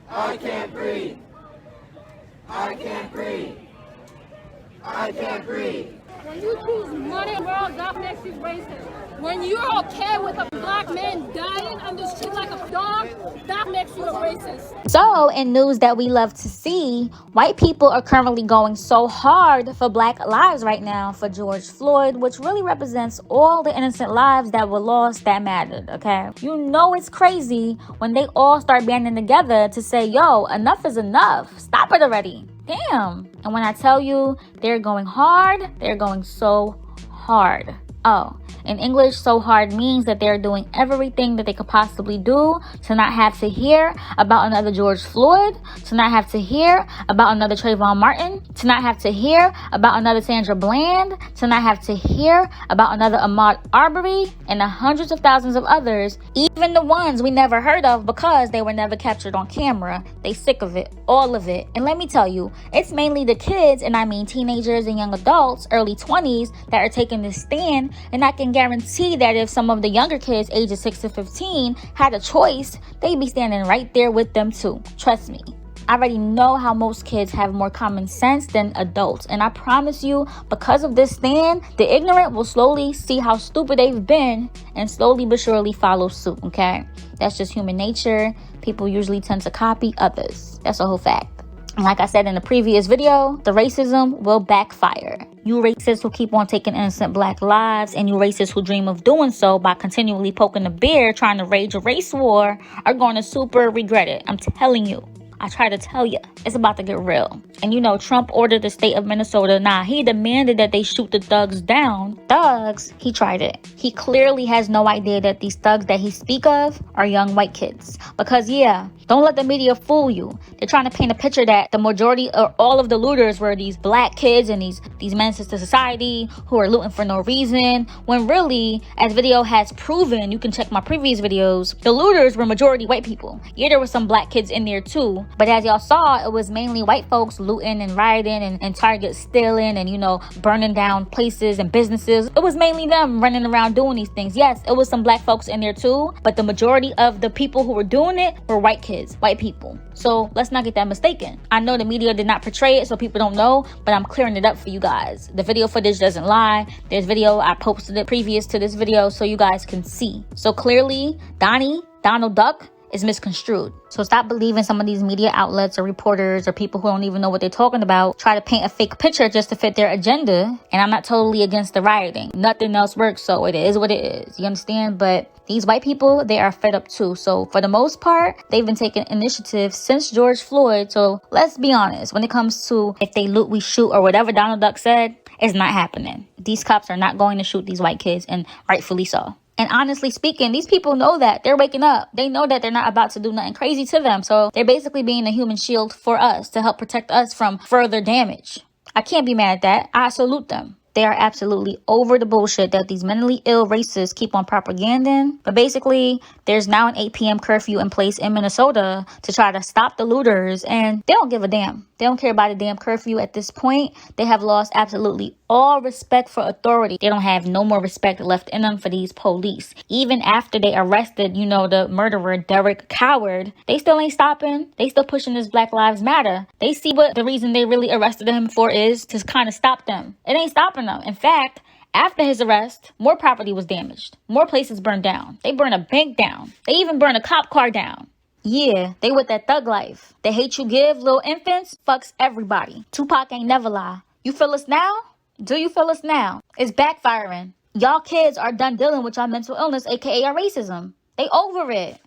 I can't breathe. I can't breathe. I can't breathe. When you choose money and world, that makes you racist. When you're okay with a black man dying on the street like a dog, that makes you a racist. So, in news that we love to see, white people are currently going so hard for black lives right now for George Floyd, which really represents all the innocent lives that were lost that mattered, okay? You know it's crazy when they all start banding together to say, yo, enough is enough. Stop it already. Damn. And when I tell you they're going hard, they're going so hard. Oh, in English, so hard means that they're doing everything that they could possibly do to not have to hear about another George Floyd, to not have to hear about another Trayvon Martin, to not have to hear about another Sandra Bland, to not have to hear about another Ahmaud Arbery, and the hundreds of thousands of others, even the ones we never heard of because they were never captured on camera. They sick of it, all of it. And let me tell you, it's mainly the kids, and I mean teenagers and young adults, early 20s, that are taking this stand. And I can guarantee that if some of the younger kids, ages 6 to 15, had a choice, they'd be standing right there with them too. Trust me. I already know how most kids have more common sense than adults. And I promise you, because of this stand, the ignorant will slowly see how stupid they've been and slowly but surely follow suit, okay? That's just human nature. People usually tend to copy others. That's a whole fact. And like I said in the previous video, the racism will backfire. You racists who keep on taking innocent black lives and you racists who dream of doing so by continually poking the bear, trying to rage a race war, are going to super regret it. I'm telling you. I try to tell you, it's about to get real. And you know, Trump ordered the state of Minnesota. He demanded that they shoot the thugs down. Thugs? He tried it. He clearly has no idea that these thugs that he speak of are young white kids. Because yeah, don't let the media fool you. They're trying to paint a picture that the majority or all of the looters were these black kids and these menaces to society who are looting for no reason. When really, as video has proven, you can check my previous videos, the looters were majority white people. Yeah, there were some black kids in there too. But as y'all saw, it was mainly white folks looting and rioting and Target stealing and, you know, burning down places and businesses. It was mainly them running around doing these things. Yes, it was some black folks in there too, but the majority of the people who were doing it were white kids, white people. So let's not get that mistaken. I know the media did not portray it so people don't know, but I'm clearing it up for you guys. The video footage doesn't lie. There's video, I posted it previous to this video so you guys can see. So clearly, Donald Duck, is misconstrued. So stop believing some of these media outlets or reporters or people who don't even know what they're talking about try to paint a fake picture just to fit their agenda. And I'm not totally against the rioting. Nothing else works, so it is what it is. You understand? But these white people, they are fed up too. So for the most part, they've been taking initiative since George Floyd. So let's be honest. When it comes to if they loot, we shoot, or whatever Donald Duck said, it's not happening. These cops are not going to shoot these white kids, and rightfully so. And honestly speaking, these people know that. They're waking up. They know that they're not about to do nothing crazy to them. So they're basically being a human shield for us to help protect us from further damage. I can't be mad at that. I salute them. They are absolutely over the bullshit that these mentally ill racists keep on propaganding. But basically, there's now an 8 p.m. curfew in place in Minnesota to try to stop the looters. And they don't give a damn. They don't care about a damn curfew at this point. They have lost absolutely all respect for authority. They don't have no more respect left in them for these police. Even after they arrested, you know, the murderer, Derek Chauvin, they still ain't stopping. They still pushing this Black Lives Matter. They see what the reason they really arrested him for is to kind of stop them. It ain't stopping them. In fact, after his arrest, more property was damaged. More places burned down. They burned a bank down. They even burned a cop car down. Yeah, they with that thug life. The hate you give little infants fucks everybody. Tupac ain't never lie. You feel us now? Do you feel us now? It's backfiring. Y'all kids are done dealing with y'all mental illness, aka our racism. They over it.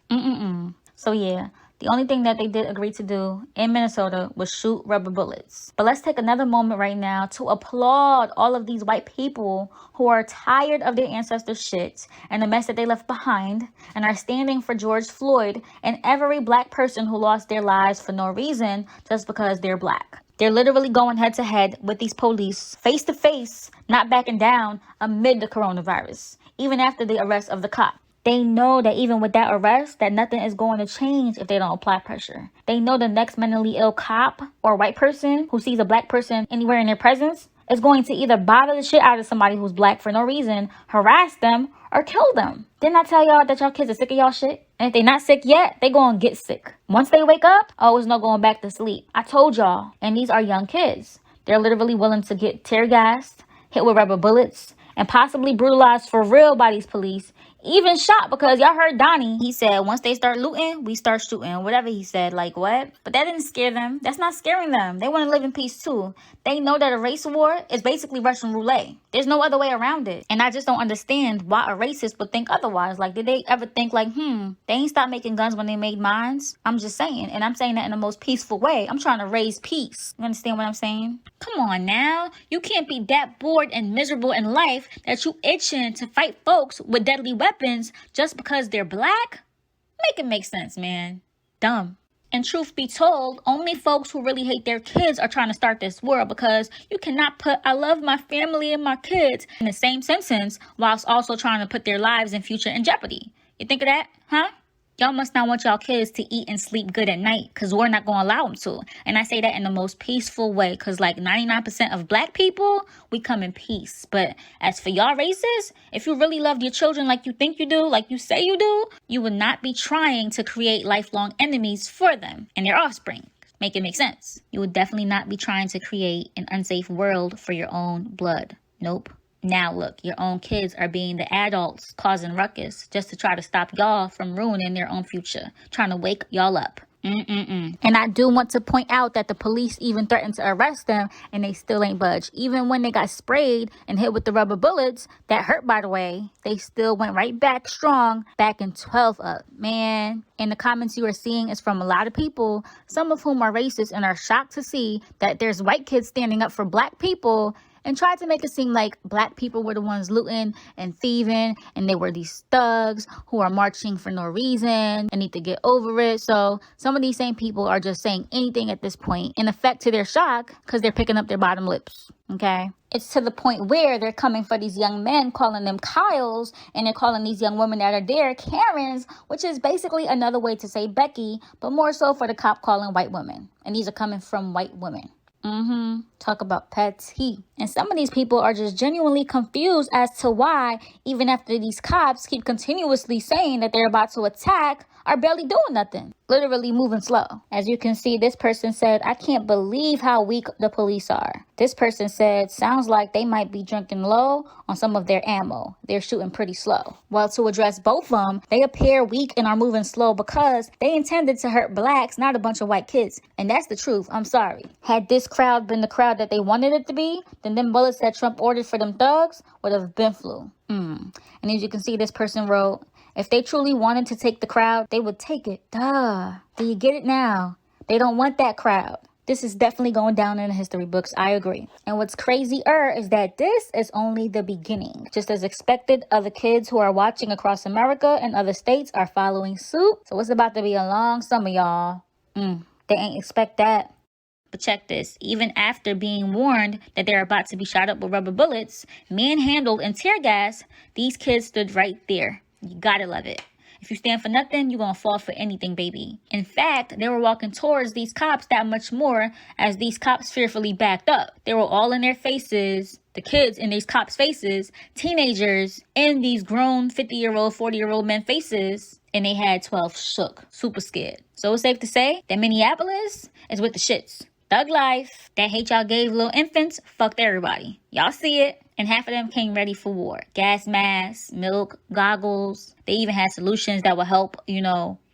So yeah, the only thing that they did agree to do in Minnesota was shoot rubber bullets. But let's take another moment right now to applaud all of these white people who are tired of their ancestors' shit and the mess that they left behind and are standing for George Floyd and every black person who lost their lives for no reason just because they're black. They're literally going head to head with these police, face to face, not backing down amid the coronavirus, even after the arrest of the cop. They know that even with that arrest, that nothing is going to change if they don't apply pressure. They know the next mentally ill cop or white person who sees a black person anywhere in their presence is going to either bother the shit out of somebody who's black for no reason, harass them, or kill them. Didn't I tell y'all that y'all kids are sick of y'all shit? And if they not sick yet, they gonna get sick. Once they wake up, oh, it's no going back to sleep. I told y'all. And these are young kids. They're literally willing to get tear gassed, hit with rubber bullets, and possibly brutalized for real by these police. Even shot, because y'all heard Donnie. He said, once they start looting, we start shooting. Whatever he said, like what? But that didn't scare them. That's not scaring them. They want to live in peace too. They know that a race war is basically Russian roulette. There's no other way around it. And I just don't understand why a racist would think otherwise. Like, did they ever think like, they ain't stopped making guns when they made mines? I'm just saying. And I'm saying that in the most peaceful way. I'm trying to raise peace. You understand what I'm saying? Come on now. You can't be that bored and miserable in life that you itching to fight folks with deadly weapons just because they're black? Make it make sense, man. Dumb. And truth be told, only folks who really hate their kids are trying to start this war, because you cannot put I love my family and my kids in the same sentence whilst also trying to put their lives and future in jeopardy. You think of that, huh? Y'all must not want y'all kids to eat and sleep good at night, because we're not going to allow them to. And I say that in the most peaceful way, because like 99% of black people, we come in peace. But as for y'all racists, if you really loved your children like you think you do, like you say you do, you would not be trying to create lifelong enemies for them and their offspring. Make it make sense. You would definitely not be trying to create an unsafe world for your own blood. Nope. Now look, your own kids are being the adults causing ruckus just to try to stop y'all from ruining their own future, trying to wake y'all up. And I do want to point out that the police even threatened to arrest them and they still ain't budge. Even when they got sprayed and hit with the rubber bullets, that hurt by the way, they still went right back strong, back in 12 up. Man, and the comments you are seeing is from a lot of people, some of whom are racist and are shocked to see that there's white kids standing up for black people and tried to make it seem like black people were the ones looting and thieving, and they were these thugs who are marching for no reason and need to get over it. So some of these same people are just saying anything at this point, in effect to their shock, because they're picking up their bottom lips. Okay? It's to the point where they're coming for these young men, calling them Kyles, and they're calling these young women that are there Karens, which is basically another way to say Becky, but more so for the cop calling white women. And these are coming from white women. Talk about petty. And some of these people are just genuinely confused as to why, even after these cops keep continuously saying that they're about to attack, are barely doing nothing. Literally moving slow. As you can see, this person said, I can't believe how weak the police are. This person said, sounds like they might be drinking low on some of their ammo. They're shooting pretty slow. Well, to address both of them, they appear weak and are moving slow because they intended to hurt blacks, not a bunch of white kids. And that's the truth. I'm sorry. Had this crowd been the crowd that they wanted it to be, then them bullets that Trump ordered for them thugs would have been flew. And as you can see, this person wrote, if they truly wanted to take the crowd, they would take it. Duh. Do you get it now? They don't want that crowd. This is definitely going down in the history books. I agree. And what's crazier is that this is only the beginning. Just as expected, other kids who are watching across America and other states are following suit. So it's about to be a long summer, y'all. They ain't expect that. But check this, even after being warned that they're about to be shot up with rubber bullets, manhandled and tear gas, these kids stood right there. You gotta love it. If you stand for nothing, you're gonna fall for anything, baby. In fact, they were walking towards these cops that much more as these cops fearfully backed up. They were all in their faces, the kids in these cops' faces, teenagers in these grown 50-year-old, 40-year-old men faces, and they had 12 shook, super scared. So it's safe to say that Minneapolis is with the shits. Thug life. That hate y'all gave little infants fucked everybody. Y'all see it. And half of them came ready for war. Gas masks, milk, goggles. They even had solutions that would help,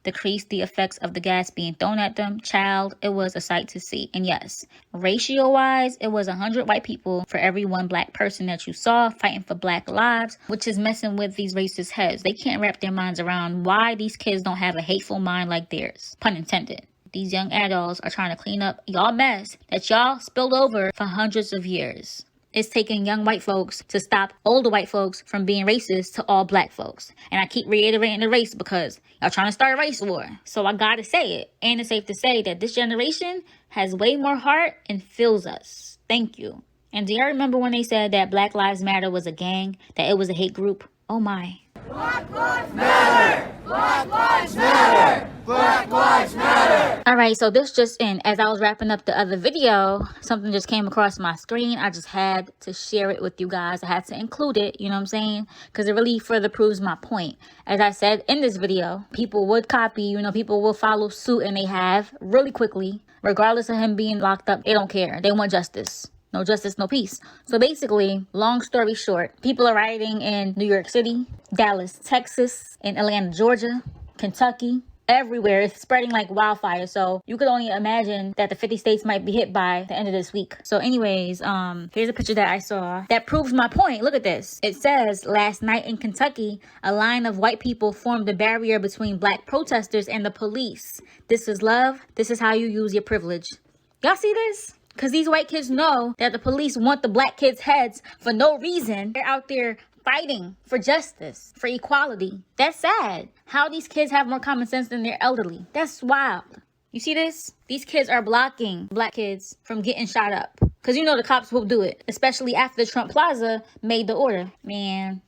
decrease the effects of the gas being thrown at them. Child, it was a sight to see. And yes, ratio-wise, it was 100 white people for every one black person that you saw fighting for black lives, which is messing with these racist heads. They can't wrap their minds around why these kids don't have a hateful mind like theirs. Pun intended. These young adults are trying to clean up y'all mess that y'all spilled over for hundreds of years. It's taking young white folks to stop older white folks from being racist to all black folks. And I keep reiterating the race because y'all trying to start a race war. So I gotta say it. And it's safe to say that this generation has way more heart and feels us. Thank you. And do y'all remember when they said that Black Lives Matter was a gang? That it was a hate group? Oh my. Black Lives Matter! Black Lives Matter! Black Lives Matter! All right, so this just in. As I was wrapping up the other video, something just came across my screen. I just had to share it with you guys. I had to include it, you know what I'm saying? Because it really further proves my point. As I said in this video, people would copy, you know, people will follow suit, and they have really quickly. Regardless of him being locked up, they don't care. They want justice. No justice, no peace. So basically, long story short, people are rioting in New York City, Dallas, Texas, in Atlanta, Georgia, Kentucky, everywhere. It's spreading like wildfire. So you could only imagine that the 50 states might be hit by the end of this week. So anyways, here's a picture that I saw that proves my point. Look at this. It says, last night in Kentucky, a line of white people formed a barrier between black protesters and the police. This is love. This is how you use your privilege. Y'all see this? Because these white kids know that the police want the black kids' heads for no reason. They're out there fighting for justice, for equality. That's sad. How these kids have more common sense than their elderly. That's wild. You see this? These kids are blocking black kids from getting shot up. Because you know the cops will do it. Especially after Trump Plaza made the order. Man,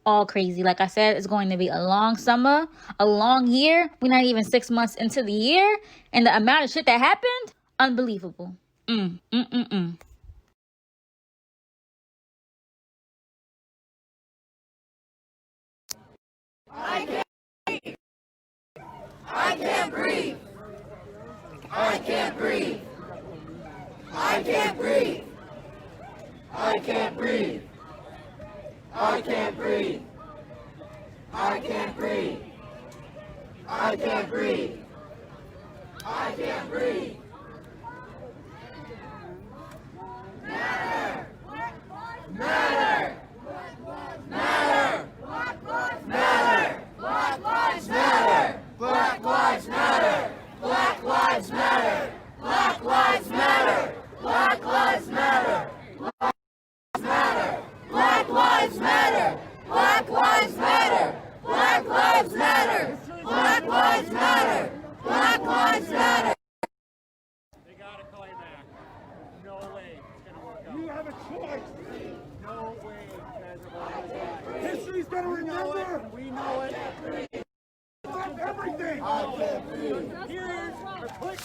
all crazy. Like I said, it's going to be a long summer, a long year. We're not even 6 months into the year. And the amount of shit that happened, unbelievable. I can't breathe. I can't breathe. I can't breathe. I can't breathe. I can't breathe. I can't breathe. I can't breathe. I can't breathe. Matter. Matter. Matter. Black lives matter. Black lives matter. Black lives matter. Black lives matter. Black lives matter. Black lives matter. Black lives matter. Black lives matter. Black lives matter. Black lives matter. Black lives matter. They gotta call you back. No way it's gonna work out. You have a choice. No way you guys are going to die. History's gonna remember. We know it. Stop everything. Here's a quick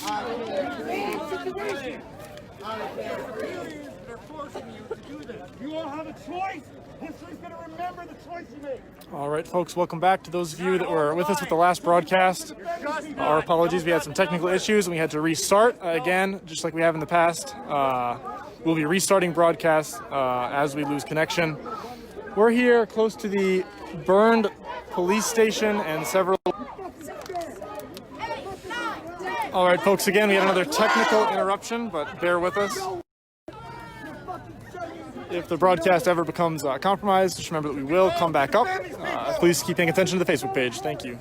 Situation. They're forcing you to do this. You all have a choice. History's gonna remember the choice you make. All right, folks, welcome back to those of you that were with us with the last broadcast. Our apologies, we had some technical issues and we had to restart again, just like we have in the past. We'll be restarting broadcasts as we lose connection. We're here close to the burned police station and several... All right, folks, again, we had another technical interruption, but bear with us. If the broadcast ever becomes compromised, just remember that we will come back up. Please keep paying attention to the Facebook page. Thank you.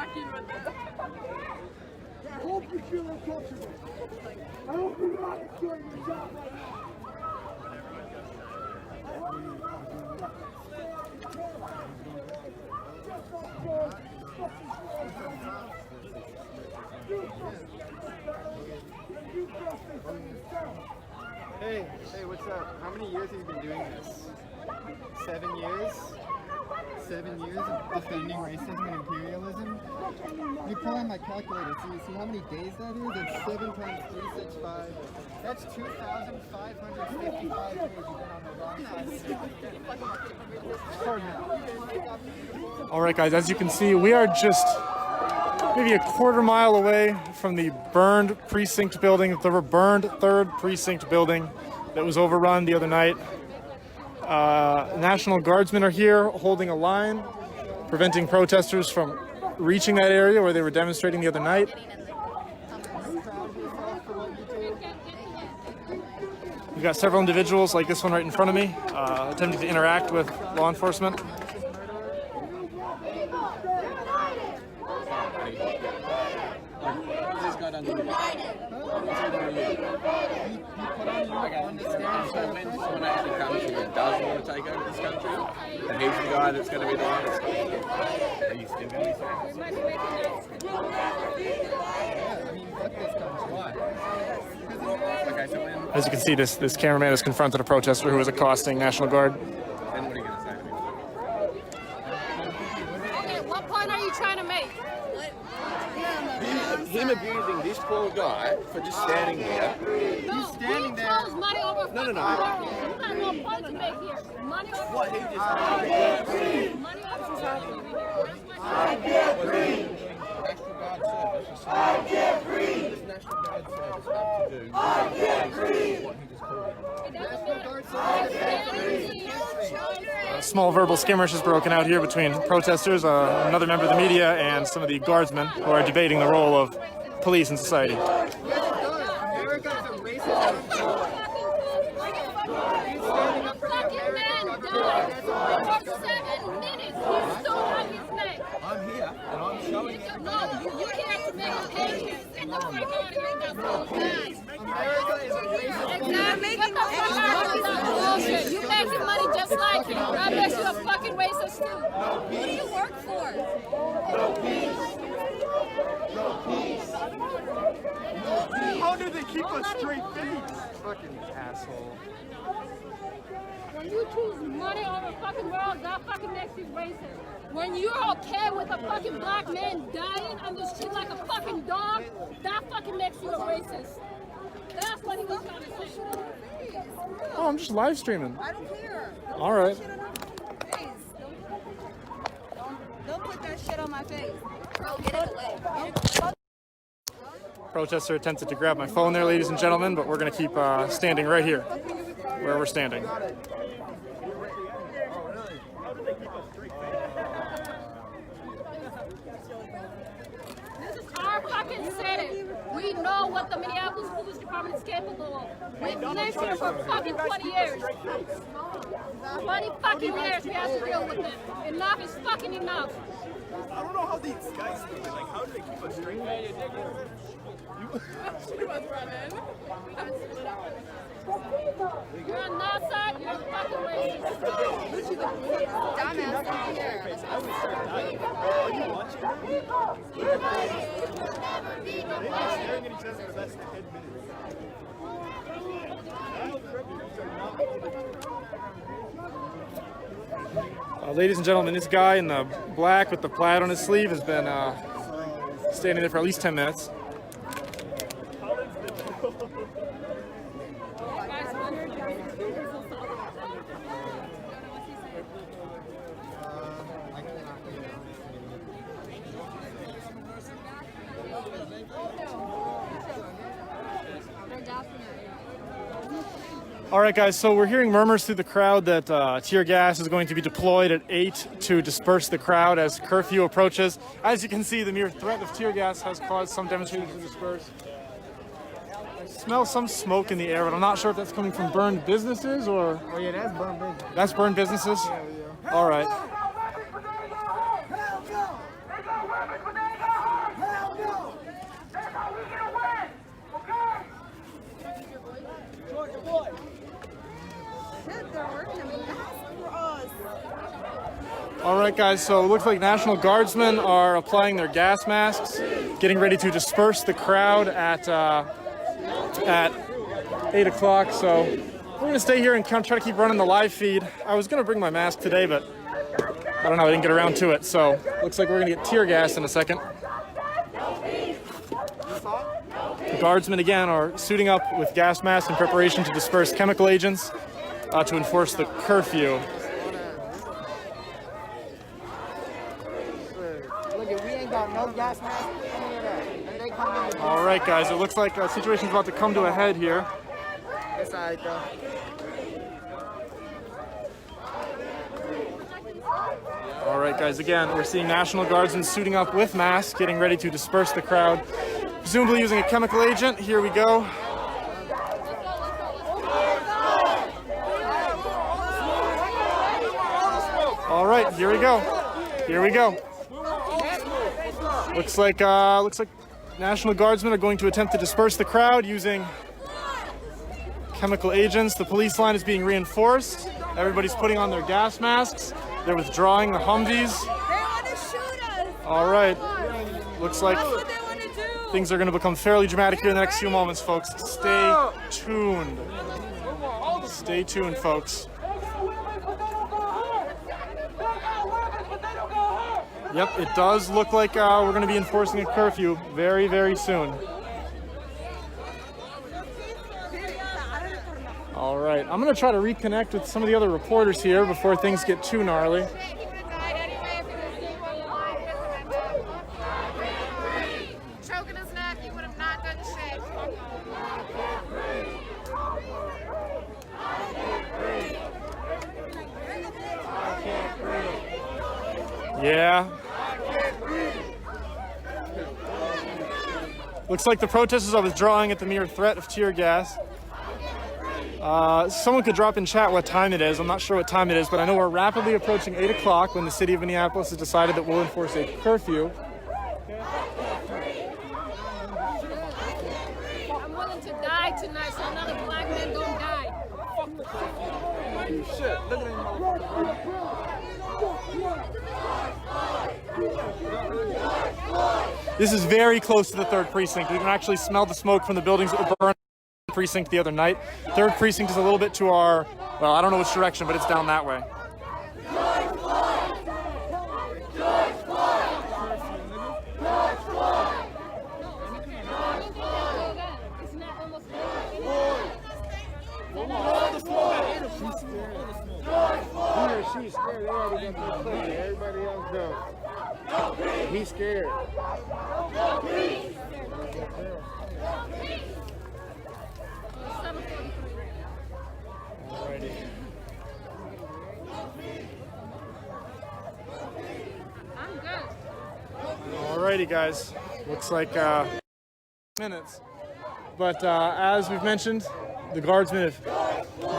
fucking with them. I hope you feel uncomfortable. I hope you're not enjoying your job right now. I hope you're not stay on the camera. Just like those fucking you justice for yourself. Hey, what's up? How many years have you been doing this? 7 years? 7 years of defending racism and imperialism? You pull out my calculator, so you see how many days that is? It's 7 times 365. That's 2,555 days you've been on the wrong side of the All right, guys, as you can see, we are just maybe a quarter mile away from the burned precinct building, the burned 3rd precinct building that was overrun the other night. National Guardsmen are here holding a line, preventing protesters from reaching that area where they were demonstrating the other night. We've got several individuals like this one right in front of me, attempting to interact with law enforcement. Someone actually comes here and does want to take over this country, and he's the guy that's going to be the one that's stopping it. Are you still going to be saying? As you can see, this cameraman has confronted a protester who was accosting National Guard. Then what are you going to say to me? Okay, what point are you trying to make? Him abusing this poor guy for just standing there. No, standing there. throws money over No. fucking barrels. You have no point to make here. Money over What he just money over society over here. National Guard service. I get free. This National Guard service have to do what he just called. A small verbal skirmish has broken out here between protesters, another member of the media, and some of the guardsmen who are debating the role of police in society. America's a racist. Fucking man died for 7 minutes. He's still on his neck. I'm here and I'm showing you. No, you can't make a page. Get the fuck out of here. That's all guys. America is a racist. Exactly. Get the fuck out of here. That's bullshit. You making money just like him. That makes you a fucking racist too. What do you work for? How do they keep a straight face? Fucking asshole. When you choose money over fucking world, that fucking makes you racist. When you're okay with a fucking black man dying on the street like a fucking dog, that fucking makes you a racist. That's what he was trying to say. Oh, I'm just live streaming. I don't care. All right. Don't put that shit on my face. Bro, get it away. Protester attempted to grab my phone there, ladies and gentlemen, but we're going to keep standing right here where we're standing. Our fucking city. We know what the Minneapolis Police Department is capable of. We've lived here for fucking 20 years. 20 fucking years we have to deal with it. Enough is fucking enough. I don't know how these guys do it. Like, how do they keep a straight face? She was running. You're on that side, you're fucking racist. Dumbass over here. I would start dying. Are you watching? They've been staring at each other for the last 10 minutes. Ladies and gentlemen, this guy in the black with the plaid on his sleeve has been standing there for at least 10 minutes. All right, guys, so we're hearing murmurs through the crowd that tear gas is going to be deployed at 8 to disperse the crowd as curfew approaches. As you can see, the mere threat of tear gas has caused some demonstrators to disperse. I smell some smoke in the air, but I'm not sure if that's coming from burned businesses or... Oh yeah, that's burned business. That's burned businesses? Yeah. All right. Hell no! They got weapons with All right, guys, so it looks like National Guardsmen are applying their gas masks, getting ready to disperse the crowd at 8 o'clock. So we're going to stay here and try to keep running the live feed. I was going to bring my mask today, but I don't know, I didn't get around to it. So looks like we're going to get tear gas in a second. The Guardsmen, again, are suiting up with gas masks in preparation to disperse chemical agents to enforce the curfew. All right, guys, it looks like the situation's about to come to a head here. All right, guys, again, we're seeing National Guardsmen suiting up with masks, getting ready to disperse the crowd, presumably using a chemical agent. Here we go. All right, here we go. Here we go. Looks like National Guardsmen are going to attempt to disperse the crowd using chemical agents. The police line is being reinforced. Everybody's putting on their gas masks. They're withdrawing the Humvees. They want to shoot us. All right. Looks like things are going to become fairly dramatic here in the next few moments, folks. Stay tuned. Stay tuned, folks. Yep, it does look like we're going to be enforcing a curfew very, very soon. All right, I'm going to try to reconnect with some of the other reporters here before things get too gnarly. Choking his neck, he would have not done shit. Yeah. Looks like the protesters are withdrawing at the mere threat of tear gas. Someone could drop in chat what time it is. I'm not sure what time it is, but I know we're rapidly approaching 8 o'clock when the city of Minneapolis has decided that we'll enforce a curfew. I'm willing to die tonight so another black man don't die. Shit, look at This is very close to the 3rd precinct. We can actually smell the smoke from the buildings that were burned in the precinct the other night. 3rd precinct is a little bit to our, well, I don't know which direction, but it's down that way. She's scared. They already got their play. Everybody else go. He's scared. Alrighty. I'm good. Alrighty, guys. Looks like minutes. But as we've mentioned, the Guardsmen have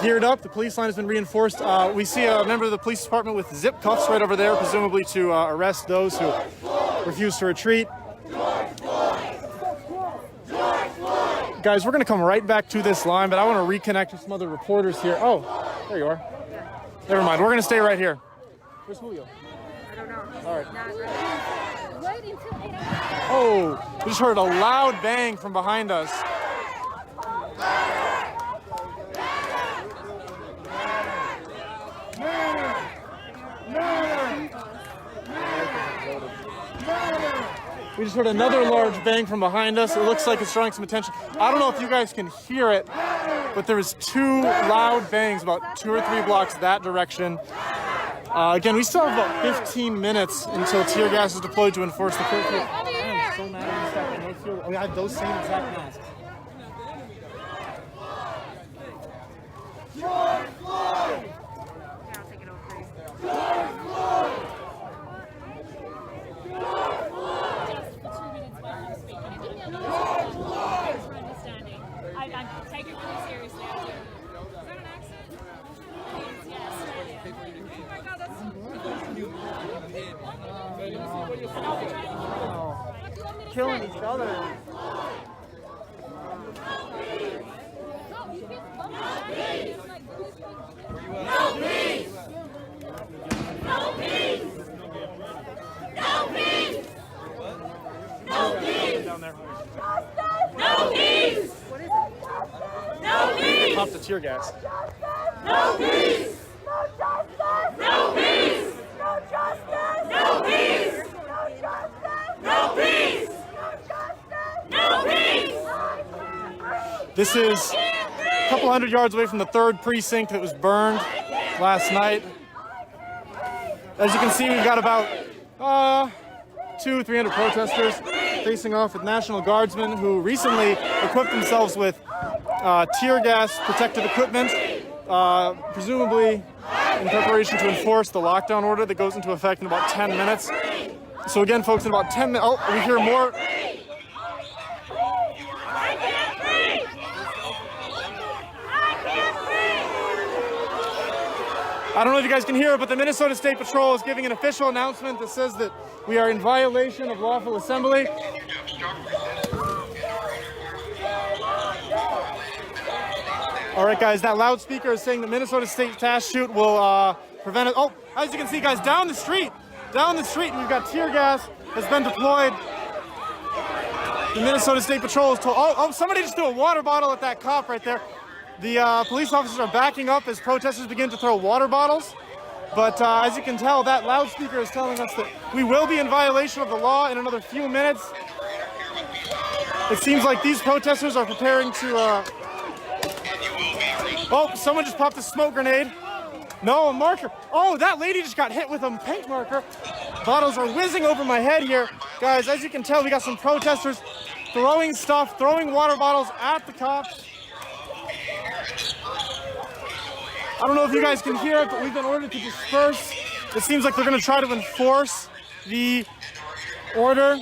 geared up. The police line has been reinforced. We see a member of the police department with zip cuffs right over there, presumably to arrest those who refuse to retreat. Guys, we're going to come right back to this line, but I want to reconnect with some other reporters here. Oh, there you are. Never mind. We're going to stay right here. Where's Julio? I don't know. All right. Wait until 8 o'clock. Oh, we just heard a loud bang from behind us. We just heard another large bang from behind us. It looks like it's drawing some attention. I don't know if you guys can hear it, but there was 2 loud bangs about 2 or 3 blocks that direction. Again, we still have about 15 minutes until tear gas is deployed to enforce the curfew. I am so mad at this stuff. I have those same exact masks. George Floyd! Yeah, I'll take it over. George Floyd! I take it really seriously. Is that an accent? Yes. Oh my God, that's Killing each other. no, you get bumped. It's like really tear gas. No peace! No justice! No peace! No justice! No peace! No justice! No peace! No justice! No peace! This is a couple hundred yards away from the 3rd precinct that was burned last night. As you can see, we've got about 200-300 protesters facing off with National Guardsmen who recently equipped themselves with tear gas protective equipment, presumably in preparation to enforce the lockdown order that goes into effect in about 10 minutes. So again, folks, in about 10 minutes, oh, we hear more. I don't know if you guys can hear it, but the Minnesota State Patrol is giving an official announcement that says that we are in violation of lawful assembly. All right, guys, that loudspeaker is saying that Minnesota State task shoot will prevent it. Oh, as you can see, guys, down the street, we've got tear gas that's been deployed. The Minnesota State Patrol is told, oh, somebody just threw a water bottle at that cop right there. The police officers are backing up as protesters begin to throw water bottles. But as you can tell, that loudspeaker is telling us that we will be in violation of the law in another few minutes. It seems like these protesters are preparing to... Oh, someone just popped a smoke grenade. No, a marker. Oh, that lady just got hit with a paint marker. Bottles are whizzing over my head here. Guys, as you can tell, we got some protesters throwing stuff, throwing water bottles at the cops. I don't know if you guys can hear it, but we've been ordered to disperse. It seems like they're going to try to enforce the order.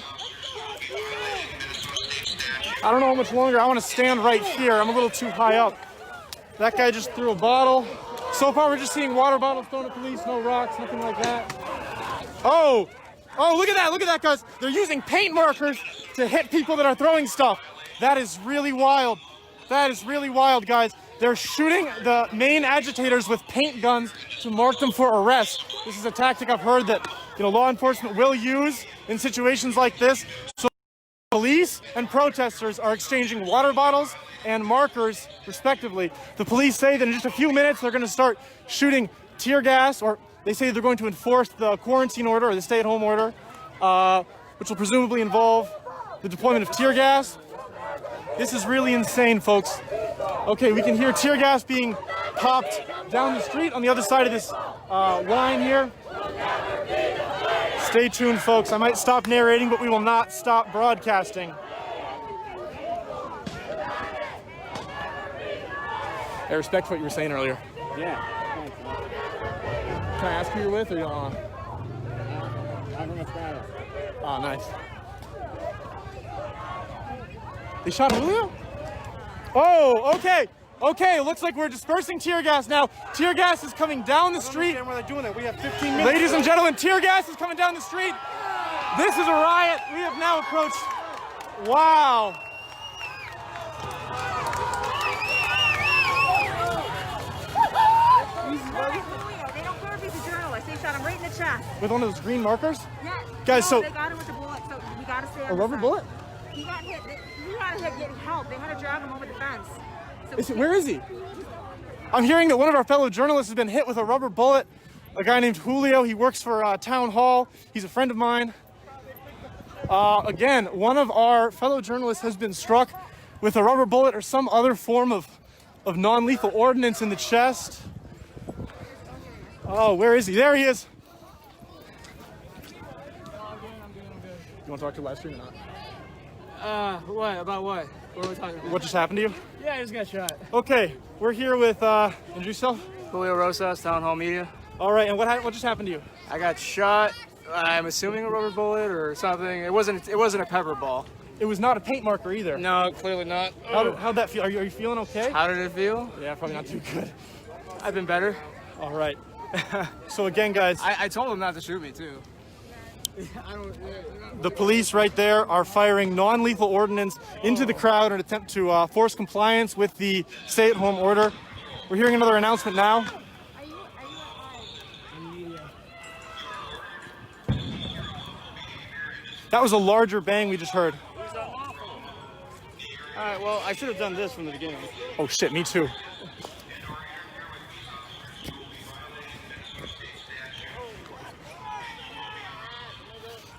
I don't know how much longer. I want to stand right here. I'm a little too high up. That guy just threw a bottle. So far, we're just seeing water bottles thrown at police, no rocks, nothing like that. Oh, look at that, guys. They're using paint markers to hit people that are throwing stuff. That is really wild. That is really wild, guys. They're shooting the main agitators with paint guns to mark them for arrest. This is a tactic I've heard that law enforcement will use in situations like this. So police and protesters are exchanging water bottles and markers, respectively. The police say that in just a few minutes they're going to start shooting tear gas, or they say they're going to enforce the quarantine order or the stay-at-home order, which will presumably involve the deployment of tear gas. This is really insane, folks. Okay, we can hear tear gas being popped down the street on the other side of this line here. Stay tuned, folks. I might stop narrating, but we will not stop broadcasting. I respect what you were saying earlier. Yeah. Can I ask who you're with, or you don't want? I'm from Australia. Oh, nice. They shot Julio? Oh, okay. Okay, it looks like we're dispersing tear gas now. Tear gas is coming down the street. I don't understand why they're doing it. We have 15 minutes. Ladies and gentlemen, tear gas is coming down the street. This is a riot. We have now approached. Wow. They don't curfew the journalist. They shot him right in the chest. With one of those green markers? Yes. Guys, No, so... they got him with a bullet, so we got to stay on A the rubber side. bullet? He got hit. He got hit getting help. They had to drag him over the fence. So Where is he? I'm hearing that one of our fellow journalists has been hit with a rubber bullet. A guy named Julio. He works for Town Hall. He's a friend of mine. Again, one of our fellow journalists has been struck with a rubber bullet or some other form of non-lethal ordnance in the chest. Oh, where is he? There he is. You want to talk to the live stream or not? What? About what? What are we talking about? What just happened to you? Yeah, I just got shot. Okay, we're here with, introduce yourself? Julio Rosas, Town Hall Media. All right, and what just happened to you? I got shot. I'm assuming a rubber bullet or something. It wasn't a pepper ball. It was not a paint marker either. No, clearly not. How'd that feel? Are you feeling okay? How did it feel? Yeah, probably not too good. I've been better. All right. So again, guys, I told him not to shoot me too. the police right there are firing non-lethal ordnance into the crowd in an attempt to force compliance with the stay-at-home order. We're hearing another announcement now. That was a larger bang we just heard. All right, well, I should have done this from the beginning. Oh shit, me too.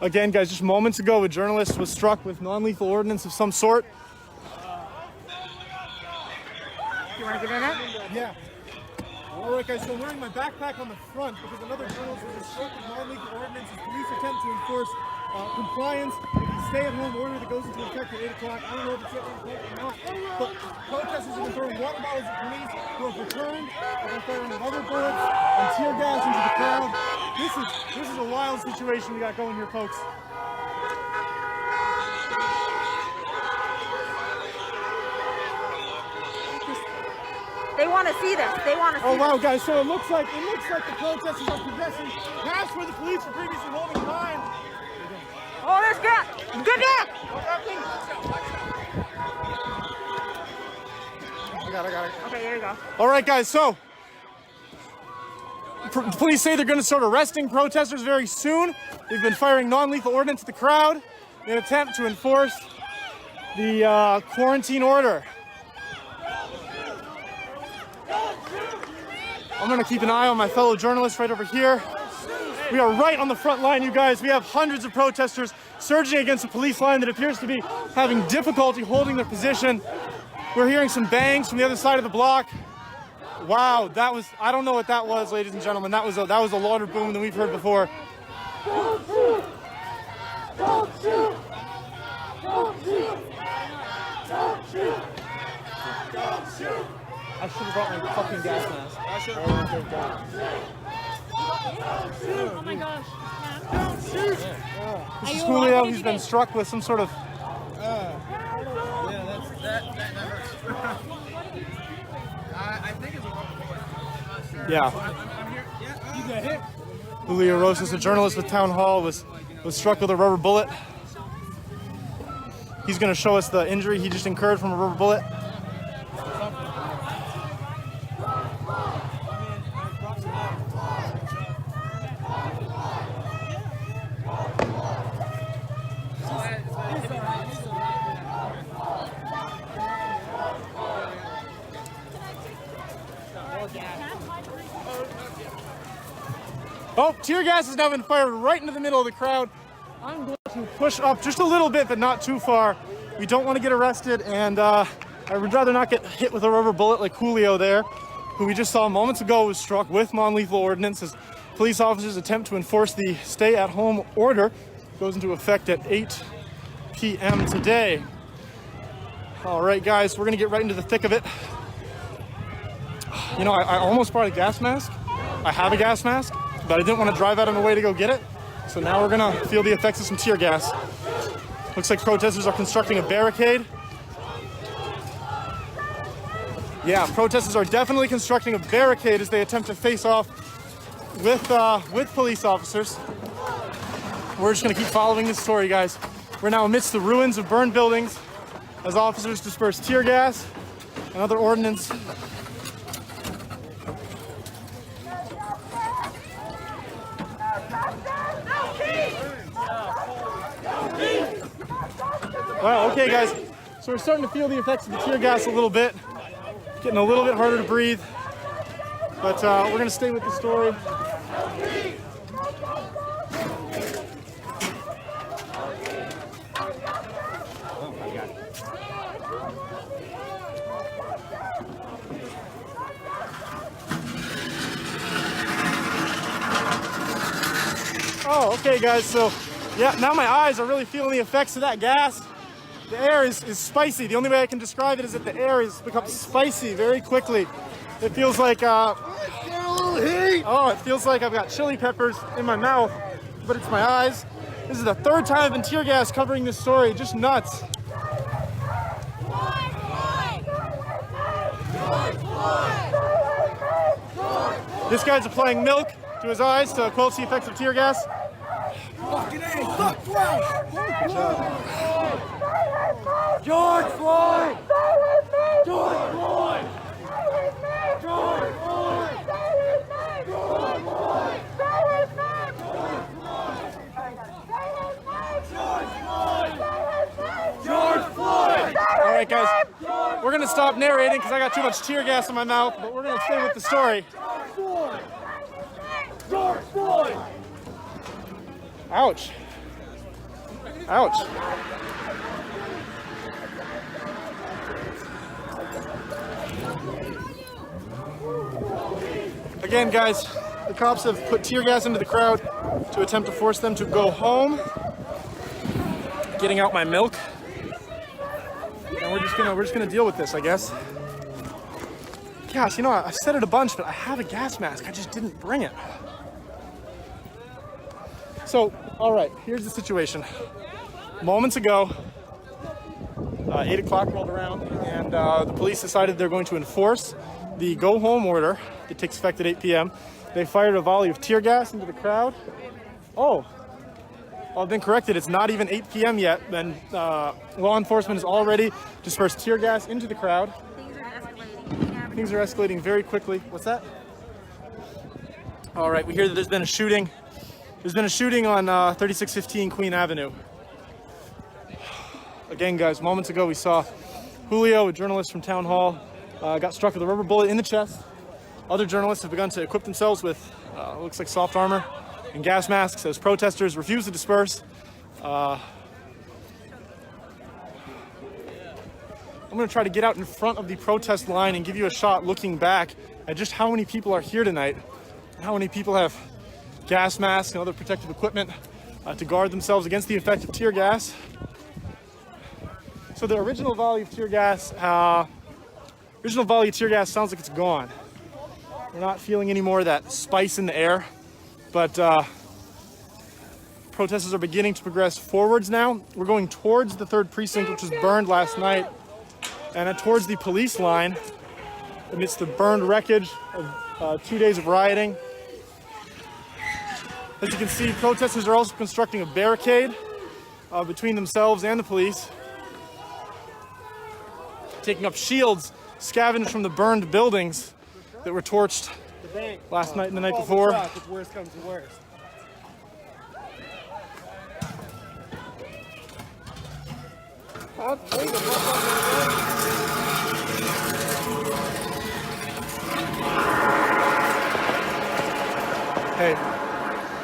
Again, guys, just moments ago, a journalist was struck with non-lethal ordnance of some sort. You want to get in it? Yeah. All right, guys, so I'm wearing my backpack on the front because another journalist was struck with non-lethal ordnance as police attempt to enforce compliance with the stay-at-home order that goes into effect at 8 o'clock. I don't know if it's yet 8 o'clock or not, but protesters have been throwing water bottles at police who have returned. They've been firing rubber bullets and tear gas into the crowd. This is a wild situation we got going here, folks. They want to see this. They want to see Oh wow, guys! So it looks like the protesters are progressing past where the police were previously holding the line. Oh, there's gas. Good gas. I got it. Okay, there you go. All right, guys. So police say they're going to start arresting protesters very soon. They've been firing non-lethal ordnance at the crowd in an attempt to enforce the quarantine order. I'm going to keep an eye on my fellow journalists right over here. We are right on the front line, you guys. We have hundreds of protesters surging against a police line that appears to be having difficulty holding their position. We're hearing some bangs from the other side of the block. Wow, that was, I don't know what that was, ladies and gentlemen. That was a louder boom than we've heard before. Don't shoot! Don't shoot! Don't shoot! Don't shoot! Don't shoot! I should have brought my fucking gas mask. Oh my gosh. Don't shoot! This is Julio. He's been struck with some sort of... Yeah, that hurts. I think it's a rubber bullet. I'm not sure. Yeah. I'm here. Yeah, you got hit. Julio Rosas, a journalist with Town Hall, was struck with a rubber bullet. He's going to show us the injury he just incurred from a rubber bullet. Oh, tear gas has now been fired right into the middle of the crowd. I'm going to push up just a little bit, but not too far. We don't want to get arrested, and I would rather not get hit with a rubber bullet like Julio there, who we just saw moments ago was struck with non-lethal ordnance as police officers attempt to enforce the stay-at-home order. It goes into effect at 8 p.m. today. All right, guys, we're going to get right into the thick of it. You know, I almost brought a gas mask. I have a gas mask, but I didn't want to drive out on the way to go get it. So now we're gonna feel the effects of some tear gas. Looks like protesters are constructing a barricade. Yeah, protesters are definitely constructing a barricade as they attempt to face off with police officers. We're just gonna keep following this story, guys. We're now amidst the ruins of burned buildings as officers disperse tear gas and other ordnance. Wow, okay guys, so we're starting to feel the effects of the tear gas a little bit. Getting a little bit harder to breathe. But we're gonna stay with the story. Oh, okay guys, so yeah, now my eyes are really feeling the effects of that gas. The air is spicy. The only way I can describe it is that the air has become spicy very quickly. It feels like, it feels like I've got chili peppers in my mouth, but it's my eyes. This is the third time I've been tear gas covering this story, just nuts. This guy's applying milk to his eyes to quench the effects of tear gas. Fucking A, fuck Floyd! George Floyd! George Floyd! George Floyd! George Floyd! All right, guys, we're gonna stop narrating because I got too much tear gas in my mouth, but we're gonna stay with the story. George Floyd! Ouch. Ouch. Again, guys, the cops have put tear gas into the crowd to attempt to force them to go home. Getting out my milk. And we're just gonna deal with this, I guess. Gosh, you know, I said it a bunch, but I have a gas mask. I just didn't bring it. So, all right, here's the situation. Moments ago, 8 o'clock rolled around, and the police decided they're going to enforce the go-home order that takes effect at 8 p.m. They fired a volley of tear gas into the crowd. Oh, I've been corrected. It's not even 8 p.m. yet, and law enforcement has already dispersed tear gas into the crowd. Things are escalating very quickly. What's that? All right, we hear that there's been a shooting. There's been a shooting on 3615 Queen Avenue. Again, guys, moments ago we saw Julio, a journalist from Town Hall, got struck with a rubber bullet in the chest. Other journalists have begun to equip themselves with looks like soft armor and gas masks as protesters refuse to disperse. I'm going to try to get out in front of the protest line and give you a shot looking back at just how many people are here tonight and how many people have gas masks and other protective equipment to guard themselves against the effect of tear gas. So the original volley of tear gas sounds like it's gone. We're not feeling any more of that spice in the air, but protesters are beginning to progress forwards now. We're going towards the 3rd precinct, which was burned last night, and towards the police line amidst the burned wreckage of 2 days of rioting. As you can see, protesters are also constructing a barricade between themselves and the police, taking up shields scavenged from the burned buildings that were torched last night and the night before. If worse comes to worse. Hey,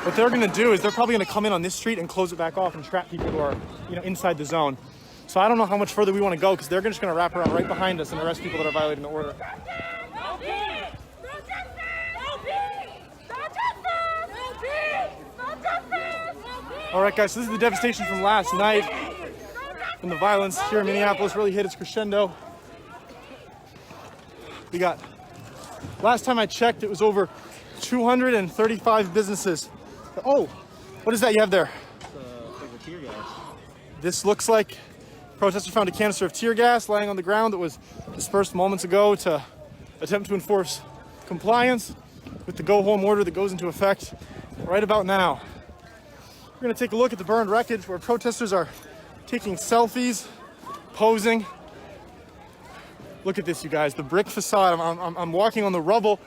what they're going to do is they're probably going to come in on this street and close it back off and trap people who are, inside the zone. So I don't know how much further we want to go because they're just going to wrap around right behind us and arrest people that are violating the order. All right, guys, so this is the devastation from last night when the violence here in Minneapolis really hit its crescendo. We got, last time I checked, it was over 235 businesses. Oh, what is that you have there? It's tear gas. This looks like protesters found a canister of tear gas lying on the ground that was dispersed moments ago to attempt to enforce compliance with the go-home order that goes into effect right about now. We're going to take a look at the burned wreckage where protesters are taking selfies, posing. Look at this, you guys, the brick facade. I'm walking on the rubble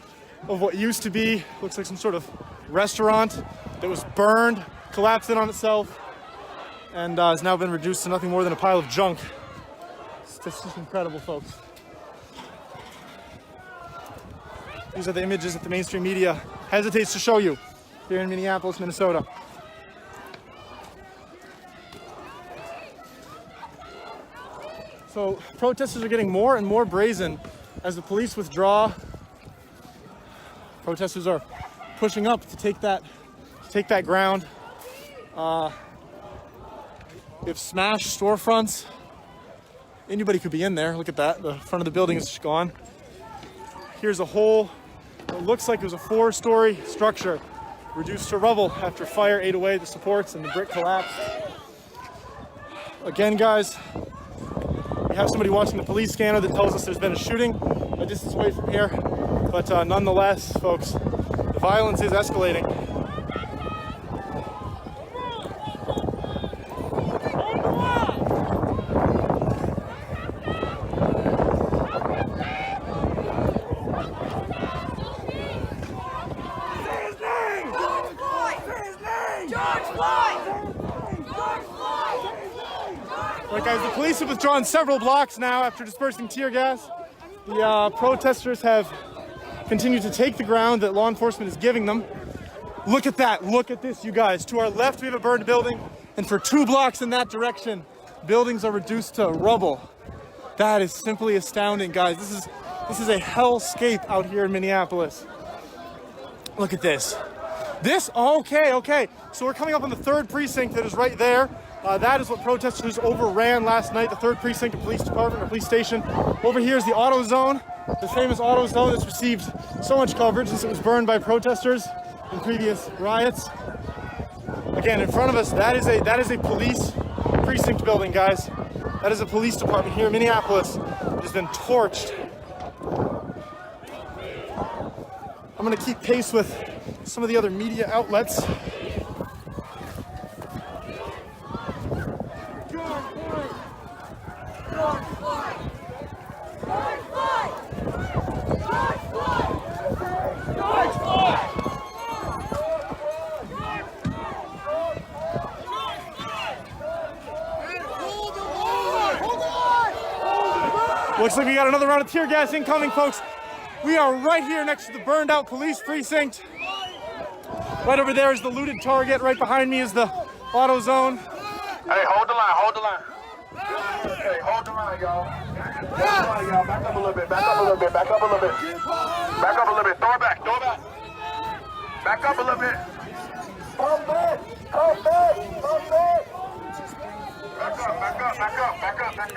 of what used to be, looks like some sort of restaurant that was burned, collapsed in on itself, and has now been reduced to nothing more than a pile of junk. It's just incredible, folks. These are the images that the mainstream media hesitates to show you here in Minneapolis, Minnesota. So protesters are getting more and more brazen as the police withdraw. Protesters are pushing up to take that ground. We have smashed storefronts. Anybody could be in there. Look at that. The front of the building is just gone. Here's a whole, what looks like it was a 4-story structure reduced to rubble after fire ate away the supports and the brick collapsed. Again, guys, we have somebody watching the police scanner that tells us there's been a shooting a distance away from here. But nonetheless, folks, the violence is escalating. All right, guys, the police have withdrawn several blocks now after dispersing tear gas. The protesters have continued to take the ground that law enforcement is giving them. Look at that. Look at this, you guys. To our left, we have a burned building. And for 2 blocks in that direction, buildings are reduced to rubble. That is simply astounding, guys. This is a hellscape out here in Minneapolis. Look at this. Okay. So we're coming up on the 3rd precinct that is right there. That is what protesters overran last night, the 3rd precinct of police department or police station. Over here is the auto zone, the famous auto zone that's received so much coverage since it was burned by protesters in previous riots. Again, in front of us, that is a police precinct building, guys. That is a police department here in Minneapolis. It has been torched. I'm gonna keep pace with some of the other media outlets. Looks like we got another round of tear gas incoming, folks. We are right here next to the burned out police precinct. Right over there is the looted Target. Right behind me is the auto zone. Hey, hold the line. Hey, hold the line, y'all. Back up a little bit. Throw it back. Back up a little bit. Come back. Back up.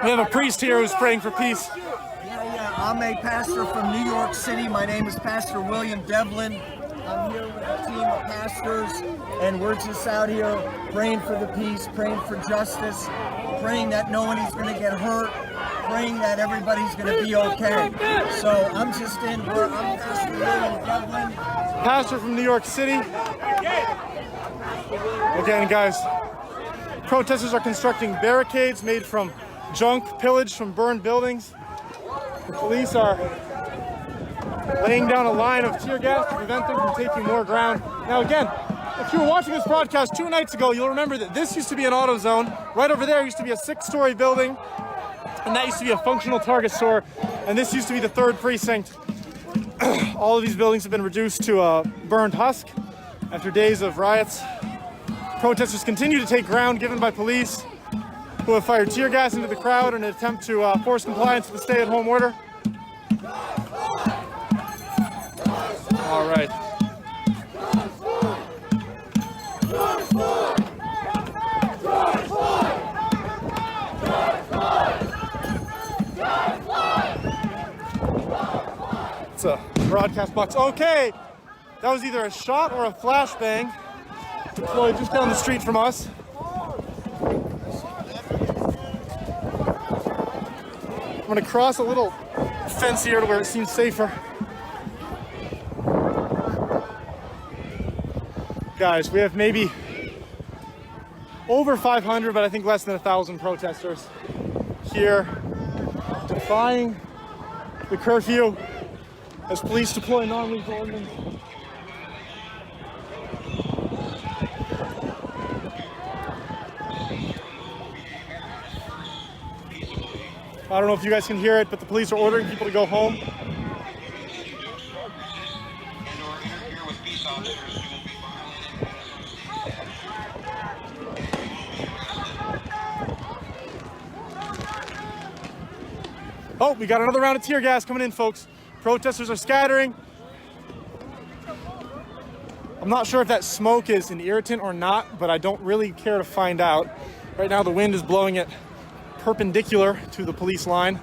We have a priest here who's praying for peace. Yeah. I'm a pastor from New York City. My name is Pastor William Devlin. I'm here with a team of pastors, and we're just out here praying for the peace, praying for justice, praying that no one is going to get hurt, praying that everybody's going to be okay. So I'm Pastor William Devlin. Pastor from New York City. Again, guys, protesters are constructing barricades made from junk pillaged from burned buildings. The police are laying down a line of tear gas to prevent them from taking more ground. Now again, if you were watching this broadcast 2 nights ago, you'll remember that this used to be an auto zone. Right over there used to be a 6-story building, and that used to be a functional Target store, and this used to be the 3rd precinct. All of these buildings have been reduced to a burned husk after days of riots. Protesters continue to take ground given by police, who have fired tear gas into the crowd in an attempt to force compliance with the stay-at-home order. All right. It's a broadcast box. Okay, that was either a shot or a flashbang deployed just down the street from us. I'm gonna cross a little fence here to where it seems safer. Guys, we have maybe over 500, but I think less than 1,000 protesters here defying the curfew as police deploy non-lethal ordnance. I don't know if you guys can hear it, but the police are ordering people to go home. Oh, we got another round of tear gas coming in, folks. Protesters are scattering. I'm not sure if that smoke is an irritant or not, but I don't really care to find out. Right now, the wind is blowing it perpendicular to the police line.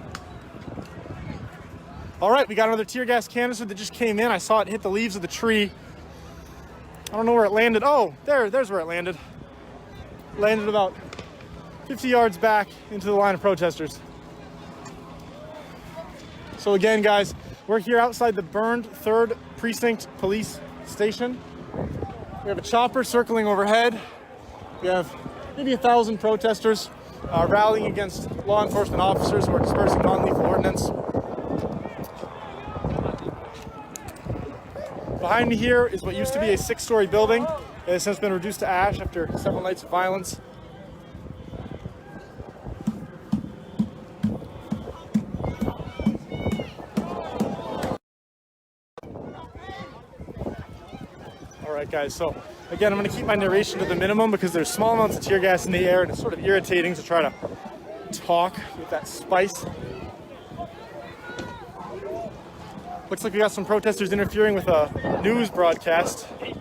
All right, we got another tear gas canister that just came in. I saw it hit the leaves of the tree. I don't know where it landed. Oh, there's where it landed. Landed about 50 yards back into the line of protesters. So again, guys, we're here outside the burned 3rd Precinct Police Station. We have a chopper circling overhead. We have maybe 1,000 protesters rallying against law enforcement officers who are dispersing non-lethal ordnance. Behind me here is what used to be a 6-story building. It has since been reduced to ash after several nights of violence. All All right, guys, so again, I'm going to keep my narration to the minimum because there's small amounts of tear gas in the air and it's sort of irritating to try to talk with that spice. Looks like we got some protesters interfering with a news broadcast. Again,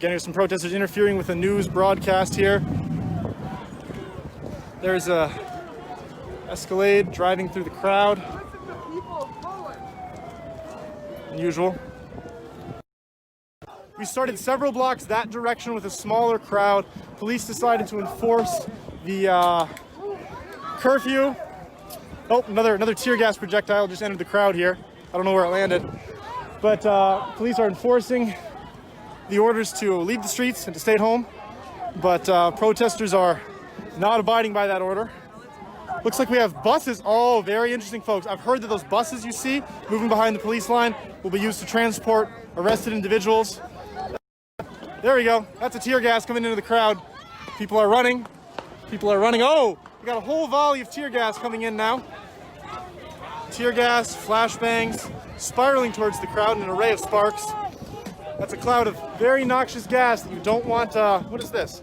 there's some protesters interfering with a news broadcast here. There's a Escalade driving through the crowd. Unusual. We started several blocks that direction with a smaller crowd. Police decided to enforce the curfew. Oh, another tear gas projectile just entered the crowd here. I don't know where it landed. But police are enforcing the orders to leave the streets and to stay at home. But protesters are not abiding by that order. Looks like we have buses. Oh, very interesting, folks. I've heard that those buses you see moving behind the police line will be used to transport arrested individuals. There we go. That's a tear gas coming into the crowd. People are running. People are running. Oh, we got a whole volley of tear gas coming in now. Tear gas, flashbangs, spiraling towards the crowd in an array of sparks. That's a cloud of very noxious gas that you don't want. What is this?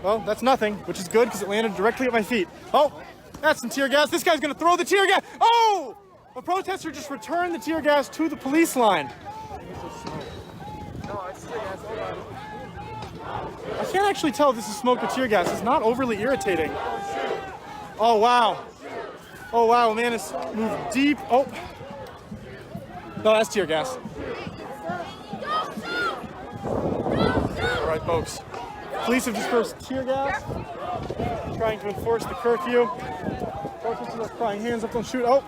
Well, that's nothing, which is good because it landed directly at my feet. Oh, that's some tear gas. This guy's going to throw the tear gas. Oh! A protester just returned the tear gas to the police line. I can't actually tell if this is smoke or tear gas. It's not overly irritating. Oh, wow. Oh, wow. Man, it's moved deep. Oh. No, that's tear gas. All right, folks. Police have dispersed tear gas, trying to enforce the curfew. Protesters are crying, hands up, don't shoot. Oh!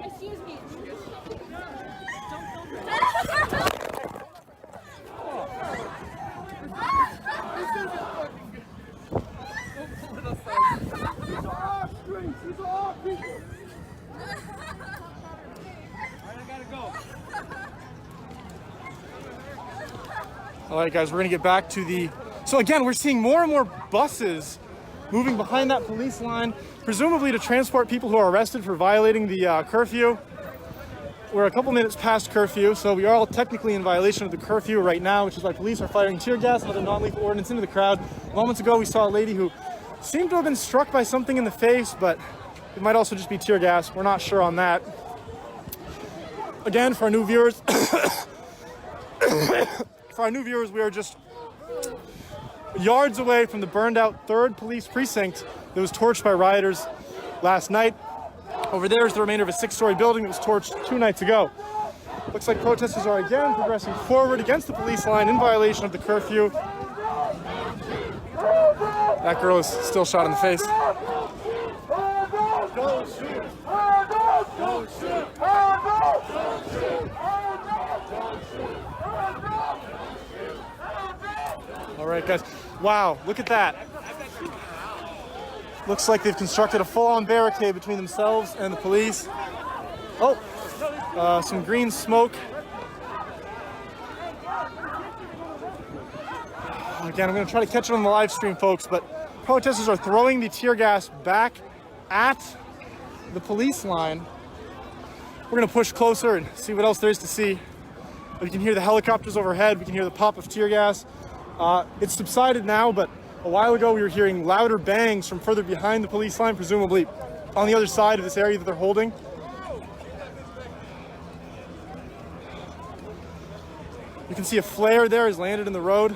Excuse me. All right, guys, we're gonna get back to the... So again, we're seeing more and more buses moving behind that police line, presumably to transport people who are arrested for violating the curfew. We're a couple minutes past curfew, so we are all technically in violation of the curfew right now, which is why police are firing tear gas and other non-lethal ordnance into the crowd. Moments ago, we saw a lady who seemed to have been struck by something in the face, but it might also just be tear gas. We're not sure on that. Again, for our new viewers, we are just yards away from the burned out 3rd Police Precinct that was torched by rioters last night. Over there is the remainder of a 6-story building that was torched 2 nights ago. Looks like protesters are again progressing forward against the police line in violation of the curfew. That girl is still shot in the face. Don't shoot! Don't shoot! All right, guys. Wow, look at that. Looks like they've constructed a full-on barricade between themselves and the police. Oh, some green smoke. Again, I'm going to try to catch it on the live stream, folks, but protesters are throwing the tear gas back at the police line. We're going to push closer and see what else there is to see. We can hear the helicopters overhead. We can hear the pop of tear gas. It's subsided now, but a while ago we were hearing louder bangs from further behind the police line, presumably on the other side of this area that they're holding. You can see a flare there has landed in the road.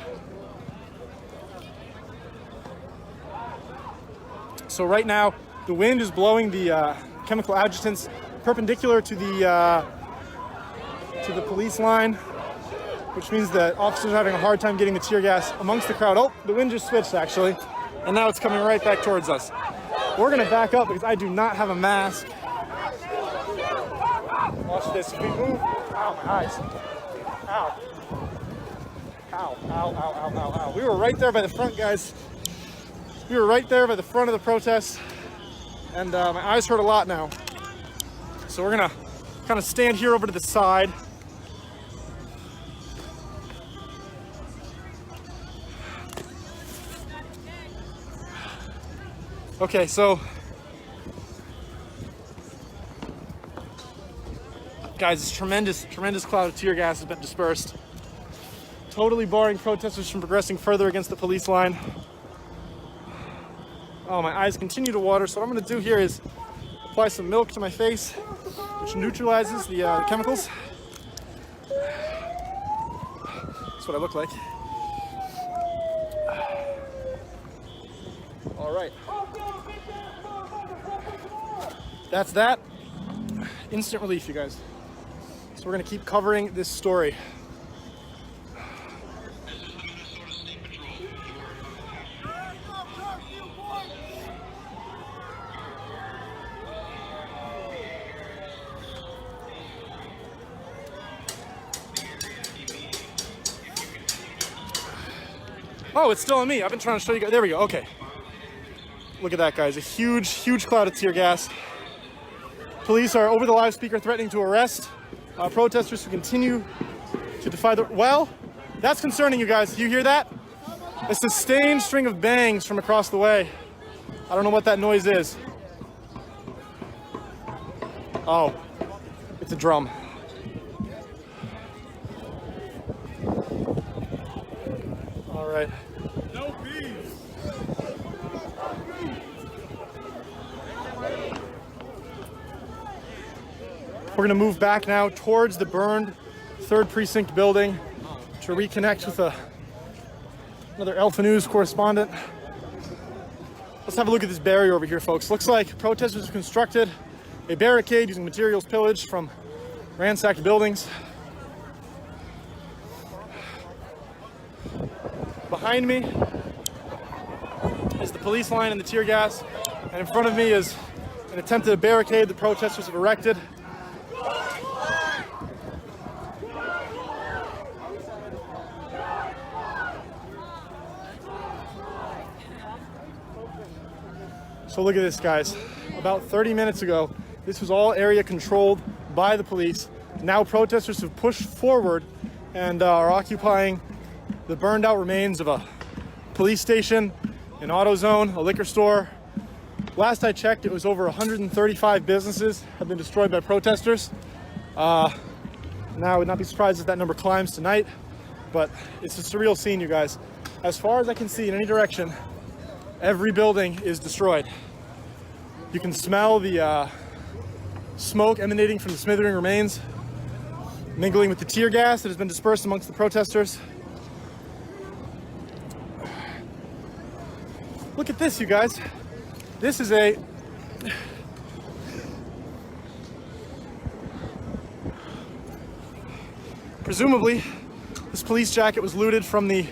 So right now, the wind is blowing the chemical adjutants perpendicular to the police line, which means that officers are having a hard time getting the tear gas amongst the crowd. Oh, the wind just switched, actually, and now it's coming right back towards us. We're going to back up because I do not have a mask. Watch this. If we move... Ow, my eyes. Ow. Ow, ow, ow, ow, ow, ow. We were right there by the front, guys. We were right there by the front of the protest, and my eyes hurt a lot now. So we're going to kind of stand here over to the side. Okay, so guys, this tremendous cloud of tear gas has been dispersed, totally barring protesters from progressing further against the police line. Oh, my eyes continue to water, so what I'm going to do here is apply some milk to my face, which neutralizes the chemicals. That's what I look like. All right. That's that. Instant relief, you guys. So we're going to keep covering this story. Oh, it's still on me. I've been trying to show you guys. There we go. Okay. Look at that, guys. A huge cloud of tear gas. Police are over the loudspeaker threatening to arrest protesters who continue to defy the... Well, that's concerning, you guys. You hear that? A sustained string of bangs from across the way. I don't know what that noise is. Oh, it's a drum. All right. No peace. We're going to move back now towards the burned 3rd Precinct building to reconnect with another Alpha News correspondent. Let's have a look at this barrier over here, folks. Looks like protesters have constructed a barricade using materials pillaged from ransacked buildings. Behind me is the police line and the tear gas, and in front of me is an attempted barricade the protesters have erected. So look at this, guys. About 30 minutes ago, this was all area controlled by the police. Now protesters have pushed forward and are occupying the burned out remains of a police station, an auto zone, a liquor store. Last I checked, it was over 135 businesses have been destroyed by protesters. Now I would not be surprised if that number climbs tonight, but it's a surreal scene, you guys. As far as I can see in any direction, every building is destroyed. You can smell the smoke emanating from the smoldering remains, mingling with the tear gas that has been dispersed amongst the protesters. Look at this, you guys. This is a... Presumably, this police jacket was looted from the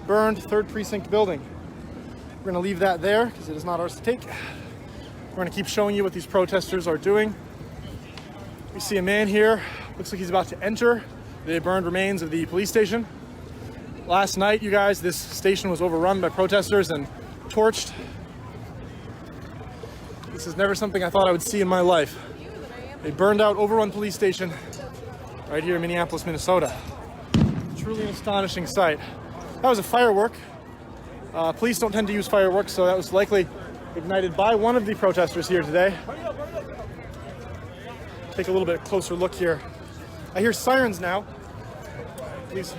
burned 3rd Precinct building. We're going to leave that there because it is not ours to take. We're going to keep showing you what these protesters are doing. We see a man here. Looks like he's about to enter the burned remains of the police station. Last night, you guys, this station was overrun by protesters and torched. This is never something I thought I would see in my life. A burned out, overrun police station right here in Minneapolis, Minnesota. Truly an astonishing sight. That was a firework. Police don't tend to use fireworks, so that was likely ignited by one of the protesters here today. Take a little bit closer look here. I hear sirens now. Please.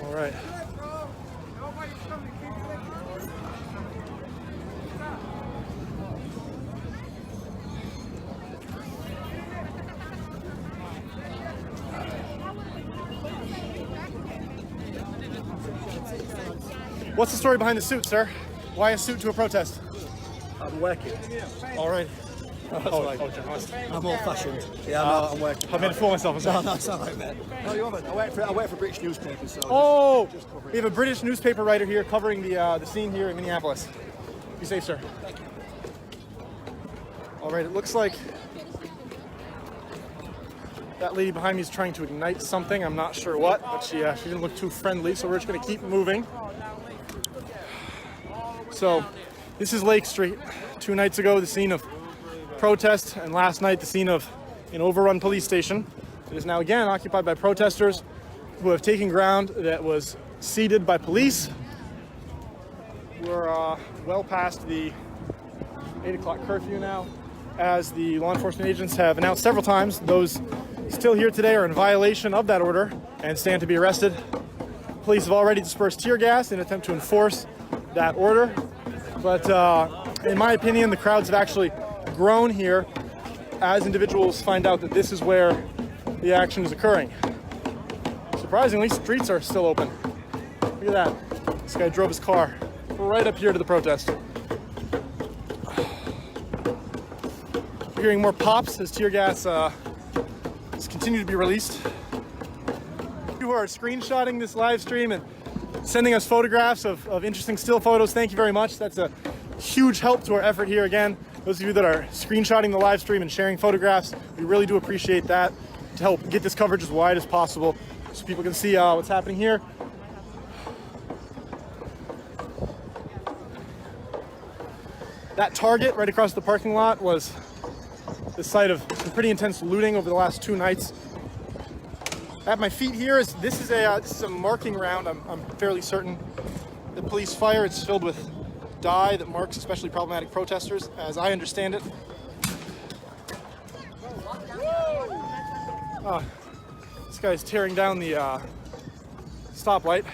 All right. What's the story behind the suit, sir? Why a suit to a protest? I'm working. All right. journalist. I'm old-fashioned. Yeah, I'm working. I've made a fool of myself. No, that's all right, man. No, you haven't. I work for British newspapers. So oh, we have a British newspaper writer here covering the scene here in Minneapolis. Be safe, sir. Thank you. All right, it looks like that lady behind me is trying to ignite something. I'm not sure what, but she didn't look too friendly, so we're just going to keep moving. So, this is Lake Street. 2 nights ago, the scene of protest, and last night, the scene of an overrun police station. It is now again occupied by protesters who have taken ground that was seated by police. We're well past the 8 o'clock curfew now, as the law enforcement agents have announced several times those still here today are in violation of that order and stand to be arrested. Police have already dispersed tear gas in an attempt to enforce that order. But in my opinion, the crowds have actually grown here as individuals find out that this is where the action is occurring. Surprisingly, streets are still open. Look at that. This guy drove his car right up here to the protest. We're hearing more pops as tear gas has continued to be released. You who are screenshotting this live stream and sending us photographs of interesting still photos, thank you very much. That's a huge help to our effort here. Again, those of you that are screenshotting the live stream and sharing photographs, we really do appreciate that to help get this coverage as wide as possible so people can see what's happening here. That Target right across the parking lot was the site of some pretty intense looting over the last 2 nights. At my feet here this is a marking round. I'm fairly certain the police fire. It's filled with dye that marks especially problematic protesters, as I understand it. This guy's tearing down the stoplight.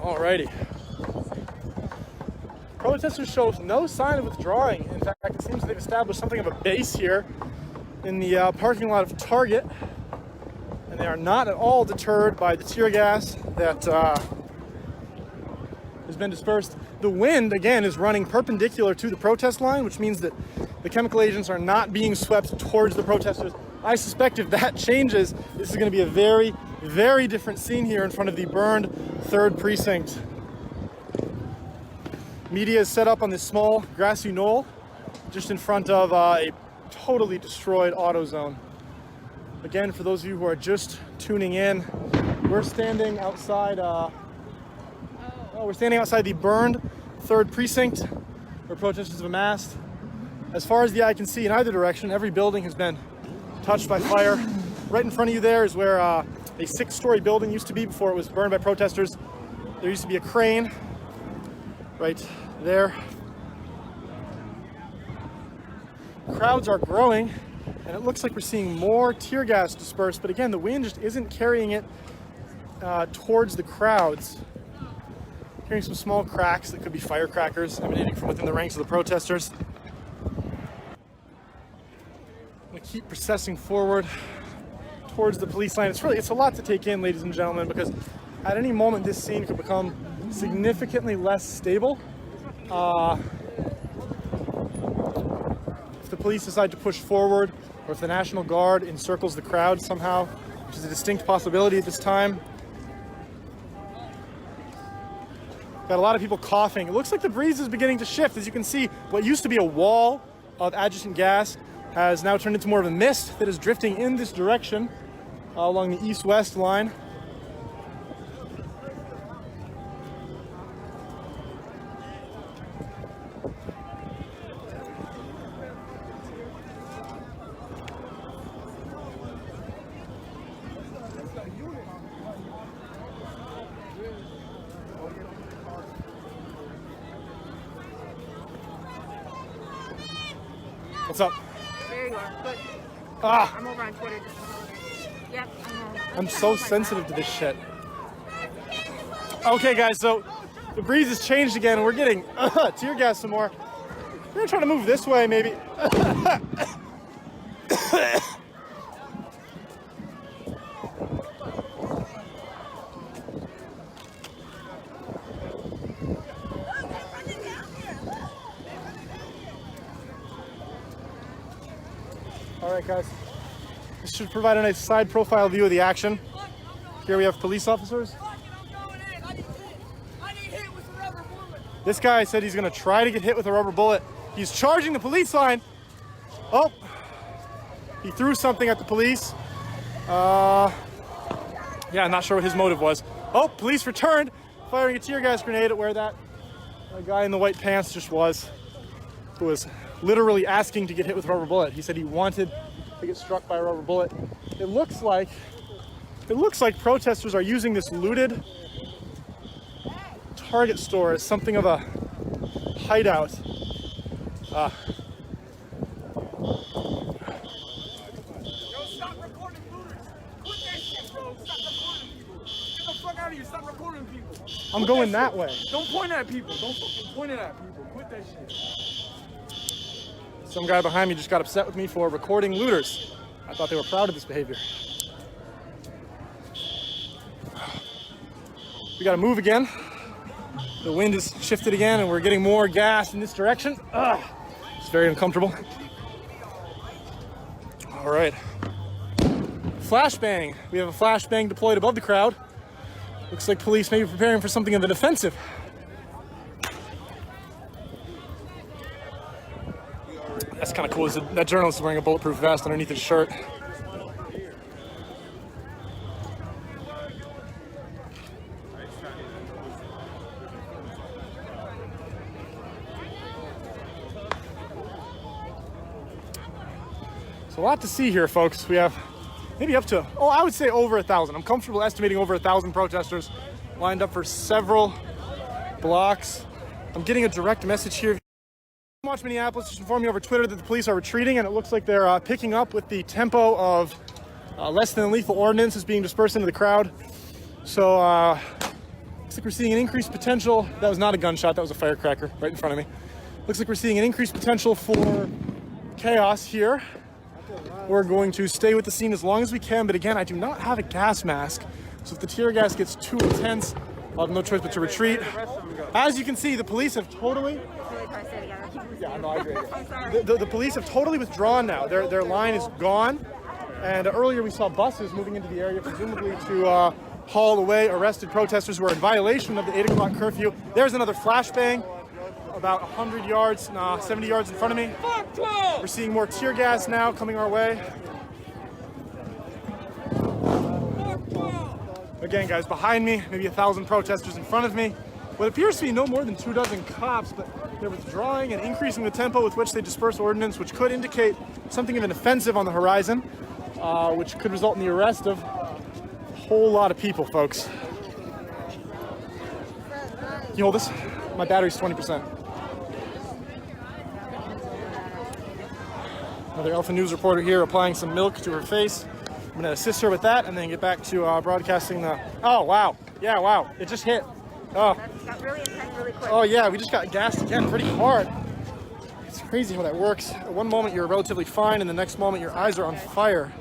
Alrighty. Protesters show no sign of withdrawing. In fact, it seems they've established something of a base here in the parking lot of Target, and they are not at all deterred by the tear gas that has been dispersed. The wind, again, is running perpendicular to the protest line, which means that the chemical agents are not being swept towards the protesters. I suspect if that changes, this is going to be a very, very different scene here in front of the burned 3rd precinct. Media is set up on this small grassy knoll just in front of a totally destroyed auto zone. Again, for those of you who are just tuning in, we're standing outside we're standing outside the burned 3rd precinct where protesters have amassed. As far as the eye can see in either direction, every building has been touched by fire. Right in front of you there is where a 6-story building used to be before it was burned by protesters. There used to be a crane right there. Crowds are growing, and it looks like we're seeing more tear gas dispersed, but again, the wind just isn't carrying it towards the crowds. Hearing some small cracks that could be firecrackers emanating from within the ranks of the protesters. I'm gonna keep processing forward towards the police line. It's a lot to take in, ladies and gentlemen, because at any moment this scene could become significantly less stable. If the police decide to push forward, or if the National Guard encircles the crowd somehow, which is a distinct possibility at this time. Got a lot of people coughing. It looks like the breeze is beginning to shift. As you can see, what used to be a wall of adjacent gas has now turned into more of a mist that is drifting in this direction along the east-west line. What's up? There you are. Good. I'm over on Twitter. Yep, I know. I'm so sensitive to this shit. Okay, guys, so the breeze has changed again, and we're getting tear gas some more. We're gonna try to move this way, maybe. All right, guys. This should provide a nice side profile view of the action. Here we have police officers. This guy said he's gonna try to get hit with a rubber bullet. He's charging the police line. Oh, he threw something at the police. Yeah, I'm not sure what his motive was. Oh, police returned, firing a tear gas grenade at where that guy in the white pants just was. who was literally asking to get hit with a rubber bullet. He said he wanted to get struck by a rubber bullet. It looks like protesters are using this looted Target store as something of a hideout. Yo, stop recording looters. Quit that shit, bro. Stop recording people. Get the fuck out of here. Stop recording people. I'm going that way. Don't point at people. Don't fucking point it at people. Quit that shit. Some guy behind me just got upset with me for recording looters. I thought they were proud of this behavior. We gotta move again. The wind has shifted again and we're getting more gas in this direction. Ugh. It's very uncomfortable. All right. Flashbang. We have a flashbang deployed above the crowd. Looks like police may be preparing for something of an offensive. That's kind of cool. That journalist is wearing a bulletproof vest underneath his shirt. A lot to see here, folks. We have maybe up to, I would say over 1,000. I'm comfortable estimating over 1,000 protesters lined up for several blocks. I'm getting a direct message here. Watch Minneapolis just informed me over Twitter that the police are retreating, and it looks like they're picking up with the tempo of less than lethal ordnance being dispersed into the crowd. So looks like we're seeing an increased potential. That was not a gunshot, that was a firecracker right in front of me. Looks like we're seeing an increased potential for chaos here. We're going to stay with the scene as long as we can, but again, I do not have a gas mask, so if the tear gas gets too intense, I'll have no choice but to retreat. As you can see, the police have totally... Yeah, no, I agree. The police have totally withdrawn now. Their line is gone, and earlier we saw buses moving into the area, presumably to haul away arrested protesters who are in violation of the 8 o'clock curfew. There's another flashbang. About 100 yards, 70 yards in front of me. We're seeing more tear gas now coming our way. Again, guys, behind me, maybe 1,000 protesters in front of me. What appears to be no more than 24 cops, but they're withdrawing and increasing the tempo with which they disperse ordnance, which could indicate something of an offensive on the horizon, which could result in the arrest of a whole lot of people, folks. Can you hold this? My battery's 20%. Another Alpha News reporter here applying some milk to her face. I'm gonna assist her with that and then get back to broadcasting the... Oh, wow. Yeah, wow. It just hit. Oh. That got really intense really quick. Oh, yeah. We just got gassed again pretty hard. It's crazy how that works. At one moment you're relatively fine and the next moment your eyes are on fire.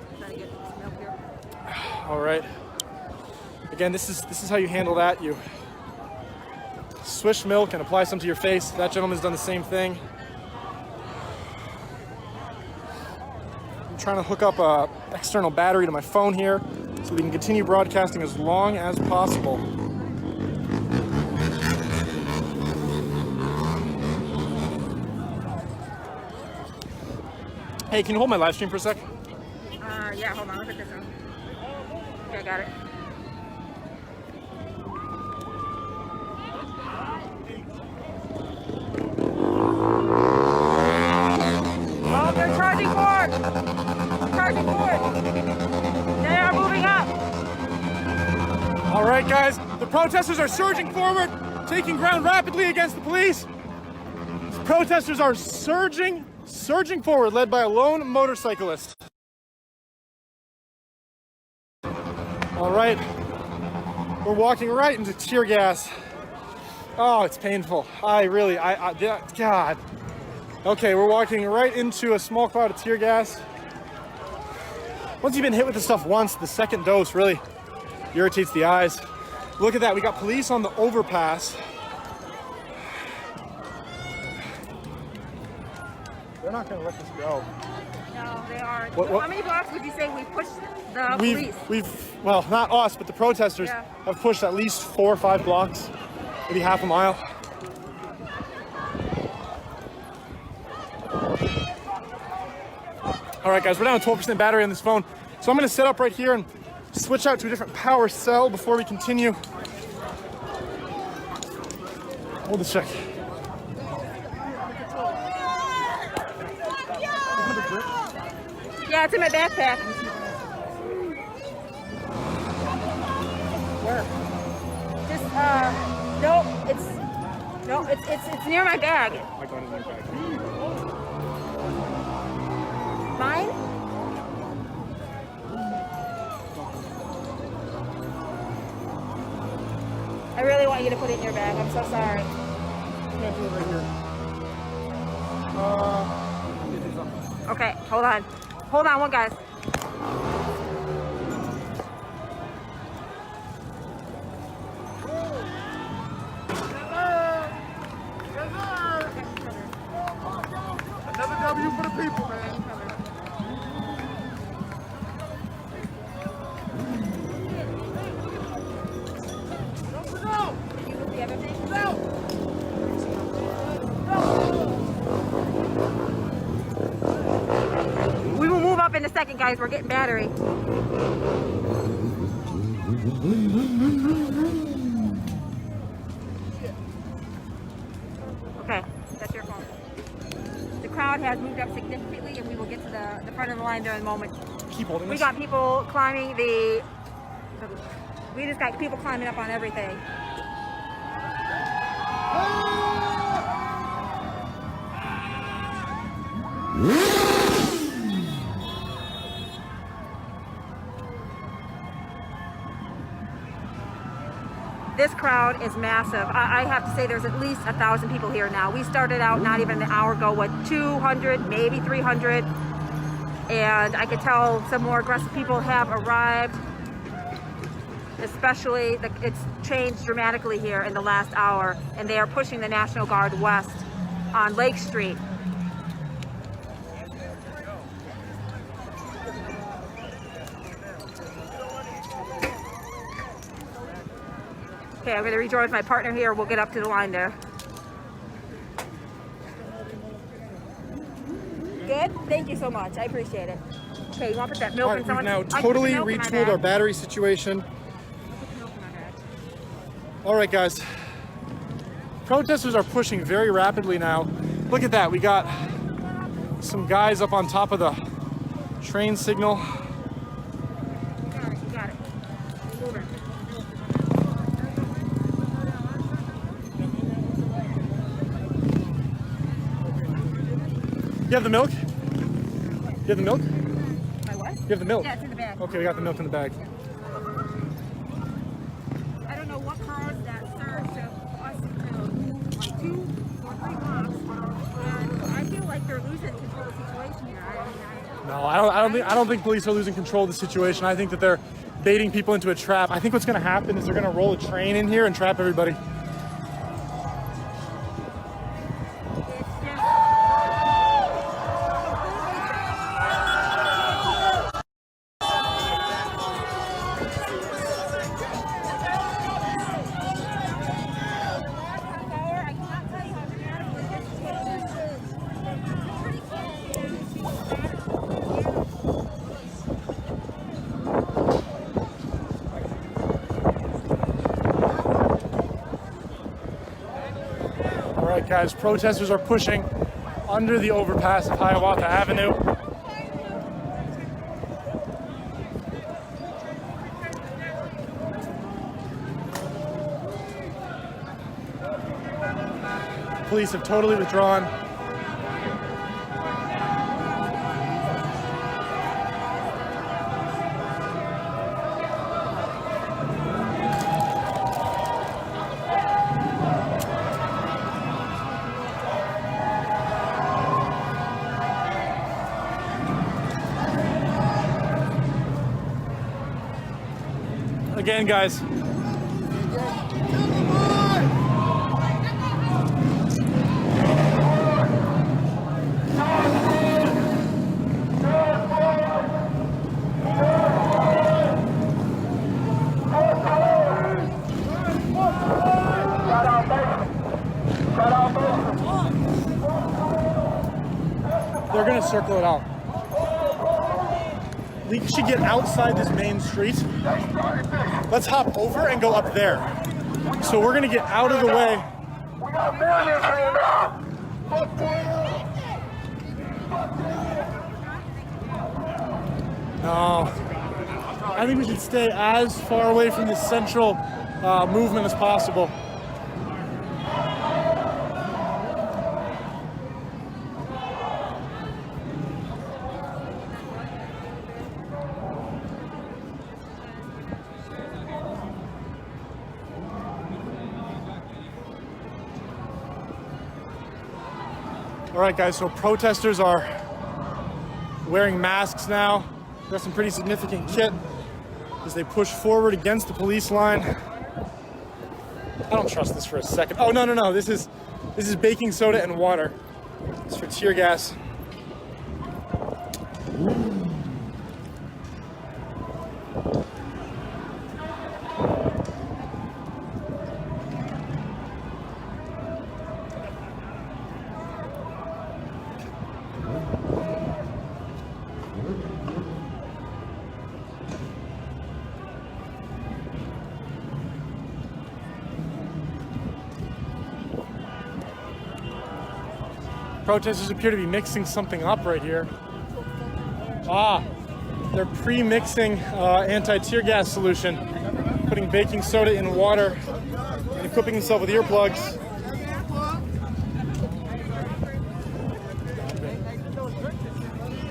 All right. Again, this is how you handle that. You swish milk and apply some to your face. That gentleman's done the same thing. I'm trying to hook up an external battery to my phone here so we can continue broadcasting as long as possible. Hey, can you hold my live stream for a sec? Yeah, hold on, look at this one. Okay, I got it. Oh, they're charging forward! Charging forward! They are moving up! All right, guys, the protesters are surging forward, taking ground rapidly against the police. The protesters are surging forward, led by a lone motorcyclist. All right, we're walking right into tear gas. Oh, it's painful. God. Okay, we're walking right into a small cloud of tear gas. Once you've been hit with this stuff once, the second dose really irritates the eyes. Look at that, we got police on the overpass. They're not gonna let this go. No, they are. What? How many blocks would you say we pushed the police? Well, not us, but the protesters have pushed at least 4 or 5 blocks, maybe half a mile. All right, guys, we're down to 12% battery on this phone. So I'm gonna set up right here and switch out to a different power cell before we continue. Hold this check. Yeah, it's in my backpack. Where? Just no, it's near my bag. I got it in my bag. Mine? I really want you to put it in your bag. I'm so sorry. Can't do it right here. Okay, hold on. Hold on, one guys. Another W for the people, man. We will move up in a second, guys. We're getting battery. Okay, that's your phone. The crowd has moved up significantly, and we will get to the front of the line there in a moment. Keep holding We this. got people climbing we just got people climbing up on everything. This crowd is massive. I have to say there's at least 1,000 people here now. We started out not even an hour ago with 200, maybe 300. And I could tell some more aggressive people have arrived. Especially, it's changed dramatically here in the last hour. And they are pushing the National Guard west on Lake Street. Okay, I'm going to rejoin with my partner here. We'll get up to the line there. Good? Thank you so much. I appreciate it. Okay, you want to put that milk All in right, someone? we've now totally retooled our battery situation. All right, guys. Protesters are pushing very rapidly now. Look at that. We got some guys up on top of the train signal. You got it. Move it. You have the milk? You have the milk? My what? You have the milk? Yeah, it's in the bag. Okay, we got the milk in the bag. I don't know what caused that surge to us to move like 2 or 3 blocks, and I feel like they're losing control of the situation here. No, I don't think police are losing control of the situation. I think that they're baiting people into a trap. I think what's going to happen is they're going to roll a train in here and trap everybody. Guys, protesters are pushing under the overpass of Hiawatha Avenue. Police have totally withdrawn. Again, guys. They're gonna circle it out. We should get outside this main street. Let's hop over and go up there. So we're gonna get out of the way. We got millions here now. No. I think we should stay as far away from the central movement as possible. All right, guys, so protesters are wearing masks now. Got some pretty significant kit as they push forward against the police line. I don't trust this for a second. Oh, no. This is baking soda and water. It's for tear gas. Protesters appear to be mixing something up right here. They're pre-mixing anti-tear gas solution, putting baking soda in water and equipping themselves with earplugs.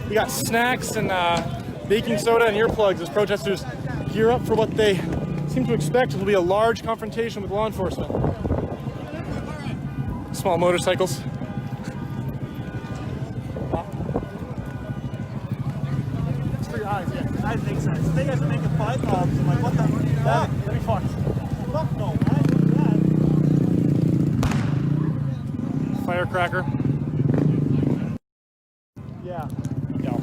We got snacks and baking soda and earplugs as protesters gear up for what they seem to expect will be a large confrontation with law enforcement. Small motorcycles. I think so. They have to make a fight of like what the fuck? Let me fuck. Fuck no, man. Firecracker. Yeah. No.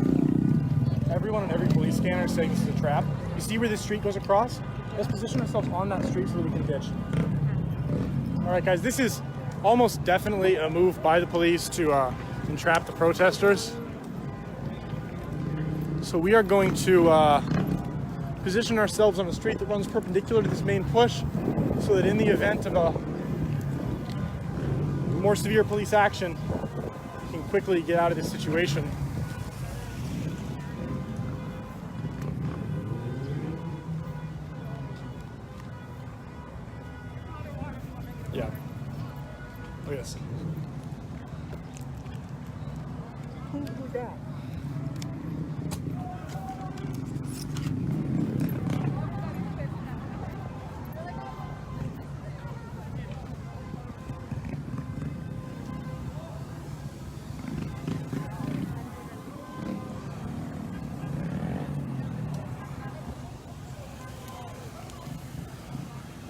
Everyone on every police scanner is saying this is a trap. You see where this street goes across? Let's position ourselves on that street so that we can ditch. All right, guys, this is almost definitely a move by the police to entrap the protesters. So we are going to position ourselves on a street that runs perpendicular to this main push so that in the event of a more severe police action, we can quickly get out of this situation. Yeah. Oh, yes. Who's that?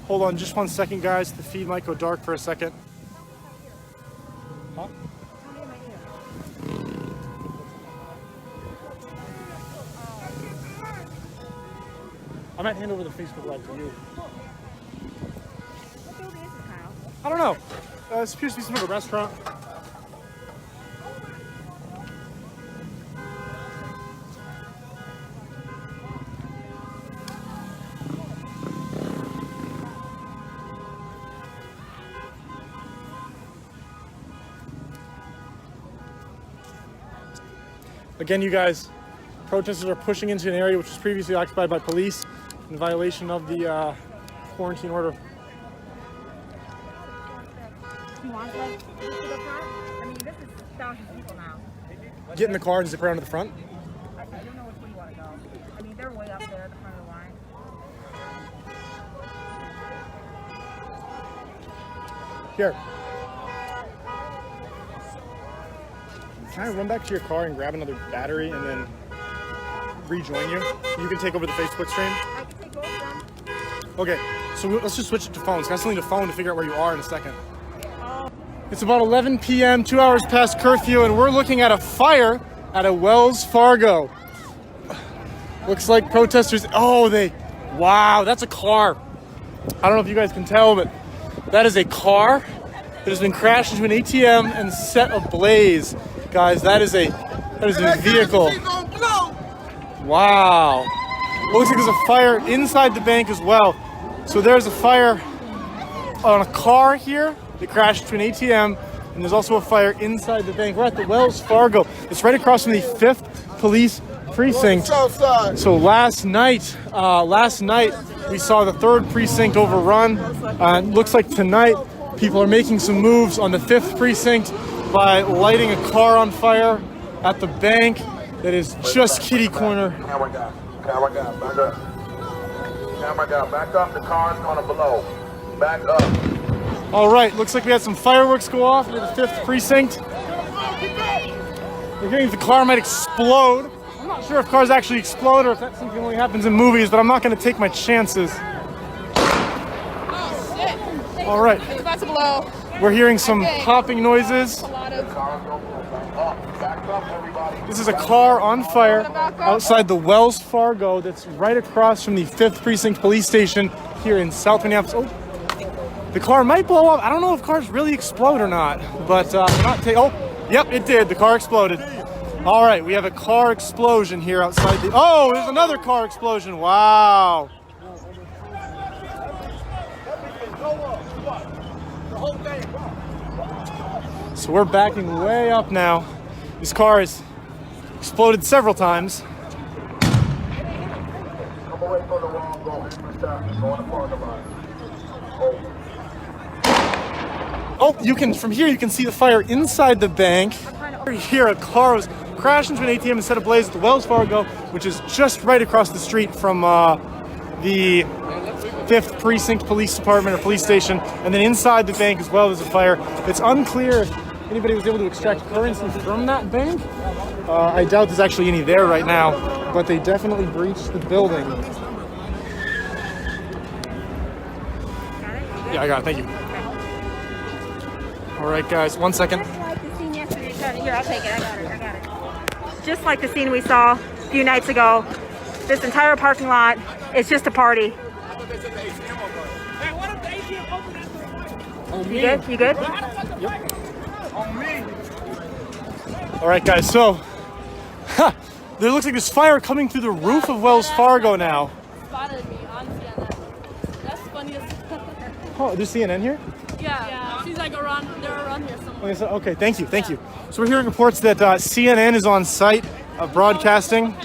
Hold on just 1 second, guys. The feed might go dark for a second. Huh? I might hand over the Facebook Live to you. What building is this, Kyle? I don't know. This appears to be some sort of restaurant. Again, you guys, protesters are pushing into an area which was previously occupied by police in violation of the quarantine order. You want like this to the front? I mean, this is thousands of people now. Get in the car and zip around to the front. I don't know which way you want to go. I mean, they're way up there at the front of the line. Here. Can I run back to your car and grab another battery and then rejoin you? You can take over the Facebook stream. I can take both of them. Okay, so let's just switch it to phones. I still need a phone to figure out where you are in a second. It's about 11 p.m., 2 hours past curfew, and we're looking at a fire at a Wells Fargo. Looks like protesters, wow, that's a car. I don't know if you guys can tell, but that is a car that has been crashed into an ATM and set ablaze. Guys, that is a vehicle. Wow. It looks like there's a fire inside the bank as well. So there's a fire on a car here that crashed into an ATM, and there's also a fire inside the bank. We're at the Wells Fargo. It's right across from the 5th Police precinct. So last night we saw the 3rd precinct overrun. It looks like tonight people are making some moves on the 5th precinct by lighting a car on fire at the bank that is just kitty corner. Camera guy, back up. Camera guy, back up. The car's gonna blow. Back up. All right, looks like we had some fireworks go off near the 5th precinct. We're hearing the car might explode. I'm not sure if cars actually explode or if that's something that only happens in movies, but I'm not going to take my chances. Oh, shit. All right. It's about to blow. We're hearing some popping noises. This is a car on fire outside the Wells Fargo that's right across from the 5th Precinct Police Station here in South Minneapolis. Oh, the car might blow up. I don't know if cars really explode or not, but oh, yep, it did. The car exploded. All right, we have a car explosion here outside the... Oh, there's another car explosion. Wow. So we're backing way up now. This car has exploded several times. Oh, from here you can see the fire inside the bank. Here a car was crashed into an ATM and set ablaze at the Wells Fargo, which is just right across the street from the 5th Precinct Police Department or police station. And then inside the bank as well there's a fire. It's unclear if anybody was able to extract currency from that bank. I doubt there's actually any there right now, but they definitely breached the building. Yeah, I got it. Thank you. All right, guys, 1 second. Here, I'll take it. I got it. Just like the scene we saw a few nights ago, this entire parking lot is just a party. You good? You good? Yep. All right, guys, so there looks like there's fire coming through the roof of Wells Fargo now. Spotted me on CNN. That's funny as Oh, there's CNN here? Yeah. She's like they're around here somewhere. Okay, thank you. So we're hearing reports that CNN is on site broadcasting.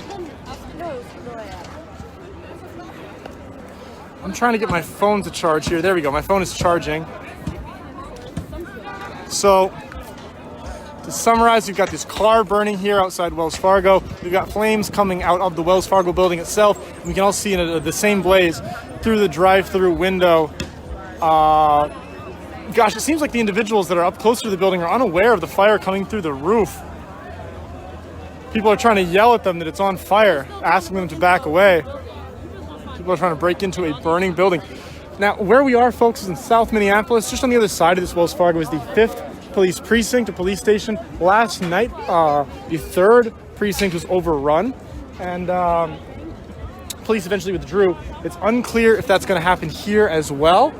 I'm trying to get my phone to charge here. There we go. My phone is charging. So, to summarize, we've got this car burning here outside Wells Fargo. We've got flames coming out of the Wells Fargo building itself. And we can all see the same blaze through the drive-through window. Gosh, it seems like the individuals that are up closer to the building are unaware of the fire coming through the roof. People are trying to yell at them that it's on fire, asking them to back away. People are trying to break into a burning building. Now, where we are, folks, is in South Minneapolis. Just on the other side of this Wells Fargo is the 5th Police Precinct, a police station. Last night, the 3rd precinct was overrun, and police eventually withdrew. It's unclear if that's going to happen here as well,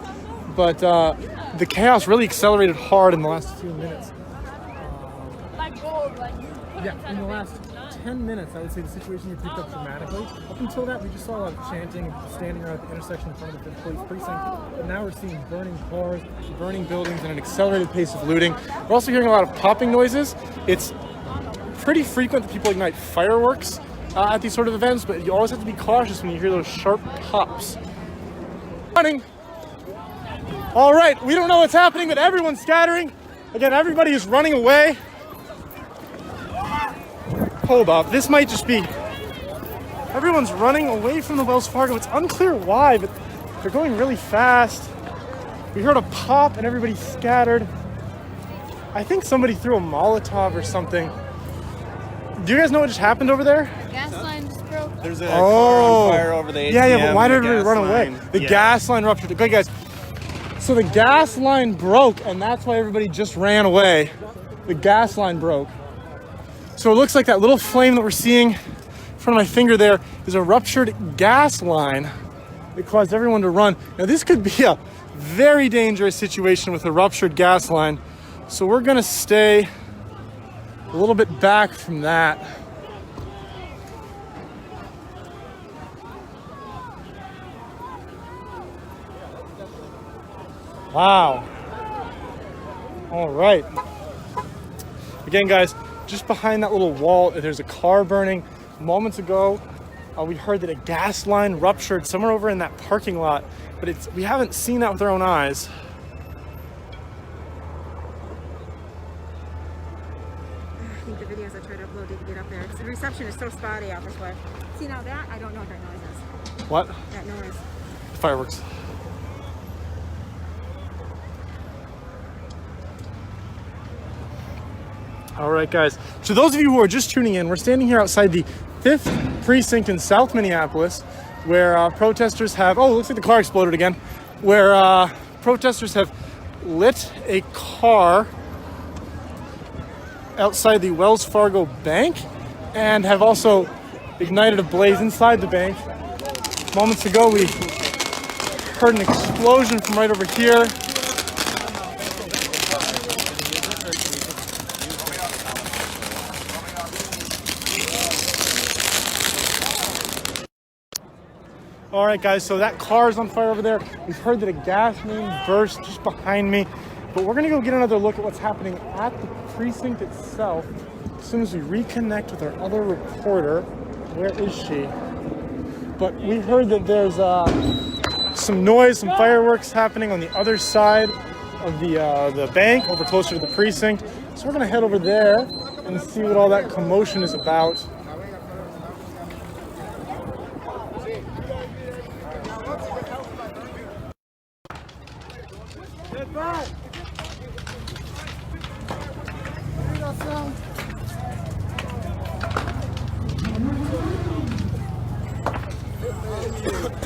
but the chaos really accelerated hard in the last few minutes. Yeah, in the last 10 minutes, I would say the situation here picked up dramatically. Up until that, we just saw a lot of chanting and standing around at the intersection in front of the 5th Police Precinct. But now we're seeing burning cars, burning buildings, and an accelerated pace of looting. We're also hearing a lot of popping noises. It's pretty frequent that people ignite fireworks at these sort of events, but you always have to be cautious when you hear those sharp pops. Running. All right, we don't know what's happening, but everyone's scattering. Again, everybody is running away. Hold up, this might just be... Everyone's running away from the Wells Fargo. It's unclear why, but they're going really fast. We heard a pop and everybody scattered. I think somebody threw a Molotov or something. Do you guys know what just happened over there? Gas line just broke. There's a car on fire over the ATM. Yeah, but why did everybody run away? The gas line ruptured. Okay, guys. So the gas line broke, and that's why everybody just ran away. The gas line broke. So it looks like that little flame that we're seeing in front of my finger there is a ruptured gas line that caused everyone to run. Now this could be a very dangerous situation with a ruptured gas line. So we're gonna stay a little bit back from that. Wow. All right. Again, guys, just behind that little wall, there's a car burning. Moments ago, we heard that a gas line ruptured somewhere over in that parking lot, but we haven't seen that with our own eyes. I think the videos I tried to upload didn't get up there. The reception is so spotty out this way. See now that? I don't know what that noise is. What? That noise. Fireworks. All right, guys. So those of you who are just tuning in, we're standing here outside the 5th precinct in South Minneapolis, where protesters have, oh, it looks like the car exploded again, where protesters have lit a car outside the Wells Fargo bank and have also ignited a blaze inside the bank. Moments ago, we heard an explosion from right over here. All right, guys, so that car is on fire over there. We've heard that a gas main burst just behind me, but we're gonna go get another look at what's happening at the precinct itself as soon as we reconnect with our other reporter. Where is she? But we heard that there's some noise, some fireworks happening on the other side of the bank, over closer to the precinct. So we're gonna head over there and see what all that commotion is about.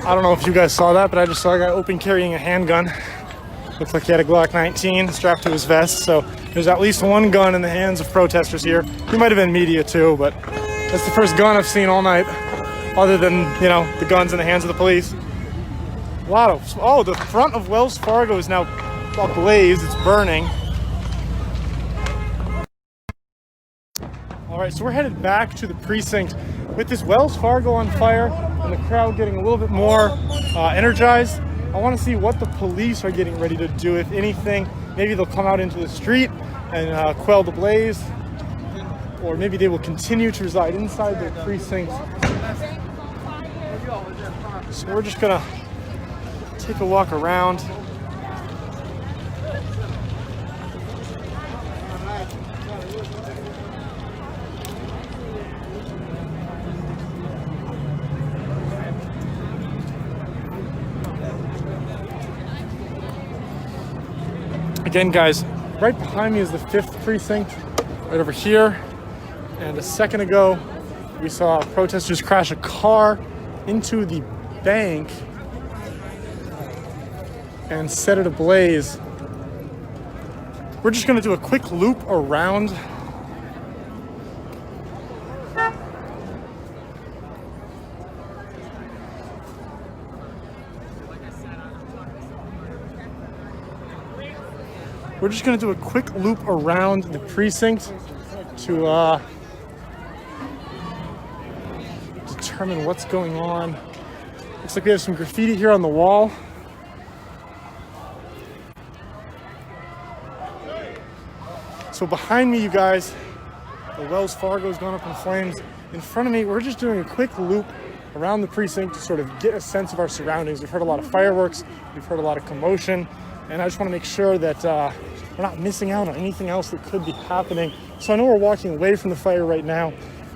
I don't know if you guys saw that, but I just saw a guy open carrying a handgun. Looks like he had a Glock 19 strapped to his vest, so there's at least one gun in the hands of protesters here. He might have been media too, but that's the first gun I've seen all night, other than, you know, the guns in the hands of the police. A lot of, oh, the front of Wells Fargo is now ablaze, it's burning. All right, so we're headed back to the precinct with this Wells Fargo on fire and the crowd getting a little bit more energized. I want to see what the police are getting ready to do, if anything. Maybe they'll come out into the street and quell the blaze, or maybe they will continue to reside inside the precinct. So we're just gonna take a walk around. Again, guys, right behind me is the 5th precinct, right over here. And a second ago, we saw protesters crash a car into the bank and set it ablaze. We're just gonna do a quick loop around. We're just gonna do a quick loop around the precinct to determine what's going on. Looks like we have some graffiti here on the wall. So behind me, you guys, the Wells Fargo's gone up in flames. In front of me, we're just doing a quick loop around the precinct to sort of get a sense of our surroundings. We've heard a lot of fireworks, we've heard a lot of commotion, and I just want to make sure that we're not missing out on anything else that could be happening. So I know we're walking away from the fire right now,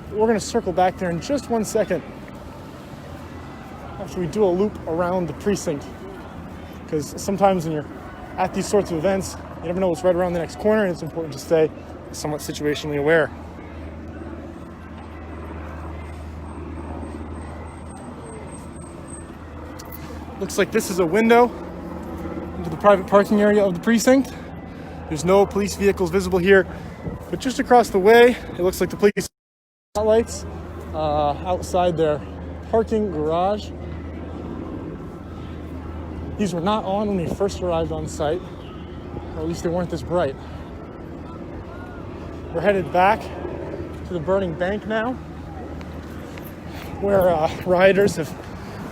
but we're going to circle back there in just 1 second after we do a loop around the precinct. Because sometimes when you're at these sorts of events, you never know what's right around the next corner, and it's important to stay somewhat situationally aware. Looks like this is a window into the private parking area of the precinct. There's no police vehicles visible here, but just across the way, it looks like the police spotlights outside their parking garage. These were not on when we first arrived on site, or at least they weren't this bright. We're headed back to the burning bank now, where rioters have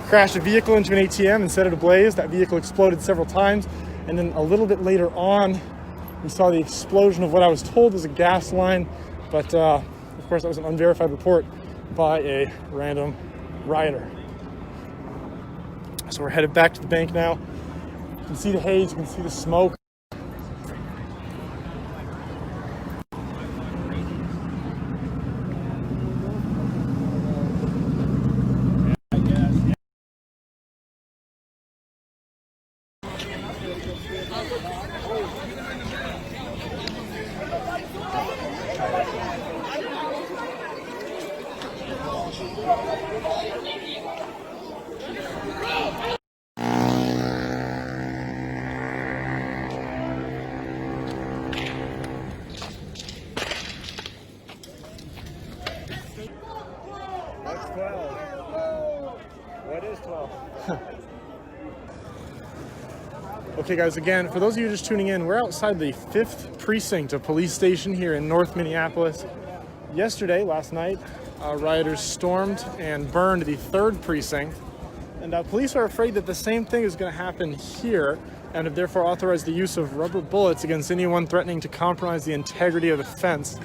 crashed a vehicle into an ATM and set it ablaze. That vehicle exploded several times, and then a little bit later on, we saw the explosion of what I was told was a gas line, but of course that was an unverified report. by a random rioter. So we're headed back to the bank now. You can see the haze, you can see the smoke. What's 12? What is 12? Okay guys, again, for those of you just tuning in, we're outside the 5th precinct of police station here in North Minneapolis. Last night, rioters stormed and burned the 3rd precinct, and police are afraid that the same thing is going to happen here, and have therefore authorized the use of rubber bullets against anyone threatening to compromise the integrity of the fence.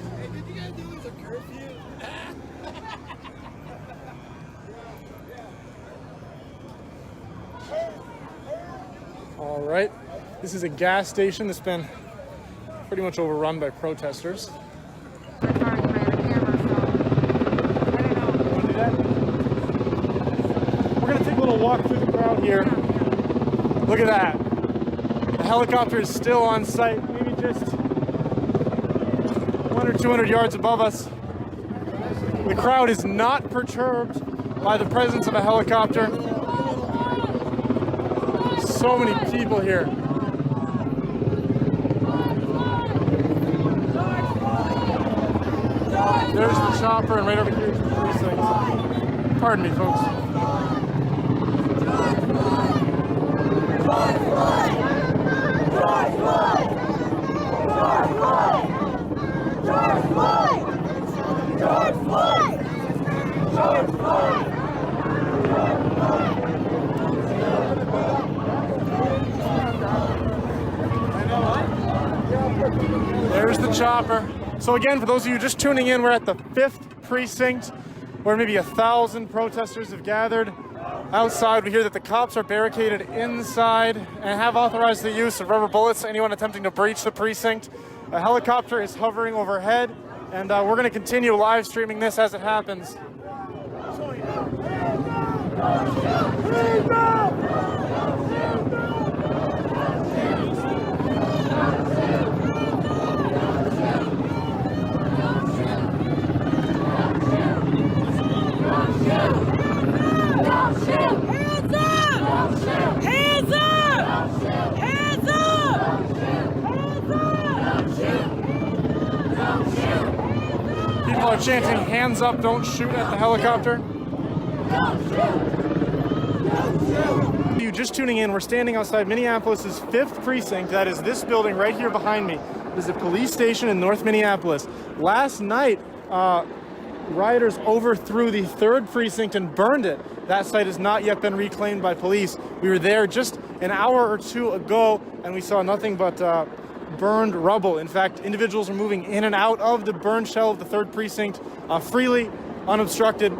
All right, this is a gas station that's been pretty much overrun by protesters. We're gonna take a little walk through the crowd here. Look at that. The helicopter is still on site, maybe just 100 or 200 yards above us. The crowd is not perturbed by the presence of a helicopter. So many people here. There's the chopper, and right over here is the precinct. Pardon me, folks. There's the chopper. So again, for those of you just tuning in, we're at the 5th precinct, where maybe 1,000 protesters have gathered. Outside, we hear that the cops are barricaded inside and have authorized the use of rubber bullets to anyone attempting to breach the precinct. A helicopter is hovering overhead, and we're going to continue live streaming this as it happens. People are chanting, "Hands up, don't shoot" at the helicopter. You just tuning in, we're standing outside Minneapolis' 5th precinct. That is this building right here behind me. It is a police station in North Minneapolis. Last night, rioters overthrew the 3rd precinct and burned it. That site has not yet been reclaimed by police. We were there just an hour or two ago, and we saw nothing but burned rubble. In fact, individuals are moving in and out of the burned shell of the 3rd precinct freely, unobstructed.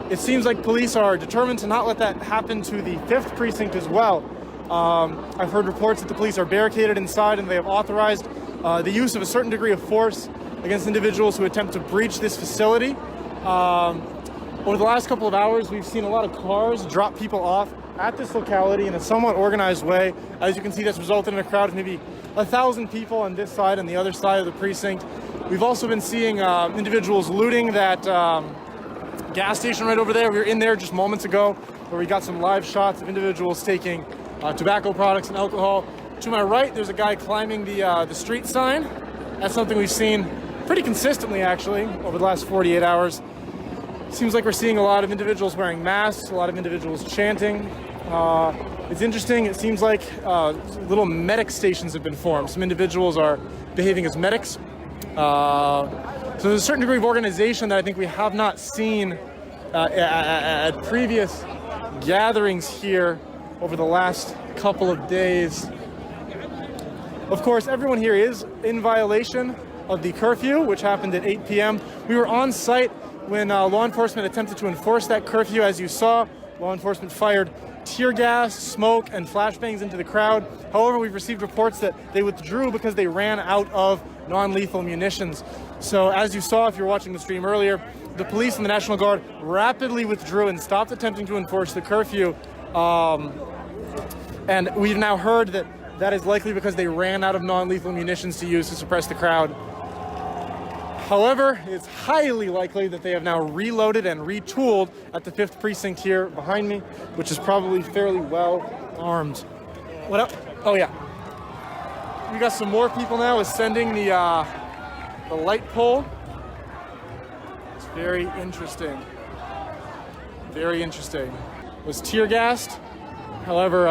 It seems like police are determined to not let that happen to the 5th precinct as well. I've heard reports that the police are barricaded inside, and they have authorized the use of a certain degree of force against individuals who attempt to breach this facility. Over the last couple of hours, we've seen a lot of cars drop people off at this locality in a somewhat organized way. As you can see, that's resulted in a crowd of maybe 1,000 people on this side and the other side of the precinct. We've also been seeing individuals looting that gas station right over there. We were in there just moments ago, where we got some live shots of individuals taking tobacco products and alcohol. To my right, there's a guy climbing the street sign. That's something we've seen pretty consistently, actually, over the last 48 hours. Seems like we're seeing a lot of individuals wearing masks, a lot of individuals chanting. It's interesting. It seems like little medic stations have been formed. Some individuals are behaving as medics. So there's a certain degree of organization that I think we have not seen at previous gatherings here over the last couple of days. Of course, everyone here is in violation of the curfew, which happened at 8 p.m. We were on site when law enforcement attempted to enforce that curfew. As you saw, law enforcement fired tear gas, smoke, and flashbangs into the crowd. However, we've received reports that they withdrew because they ran out of non-lethal munitions. So as you saw, if you were watching the stream earlier, the police and the National Guard rapidly withdrew and stopped attempting to enforce the curfew. And we've now heard that that is likely because they ran out of non-lethal munitions to use to suppress the crowd. However, it's highly likely that they have now reloaded and retooled at the 5th precinct here behind me, which is probably fairly well armed. What up? Oh yeah. We got some more people now ascending the light pole. It's very interesting. Very interesting. It was tear gassed. However,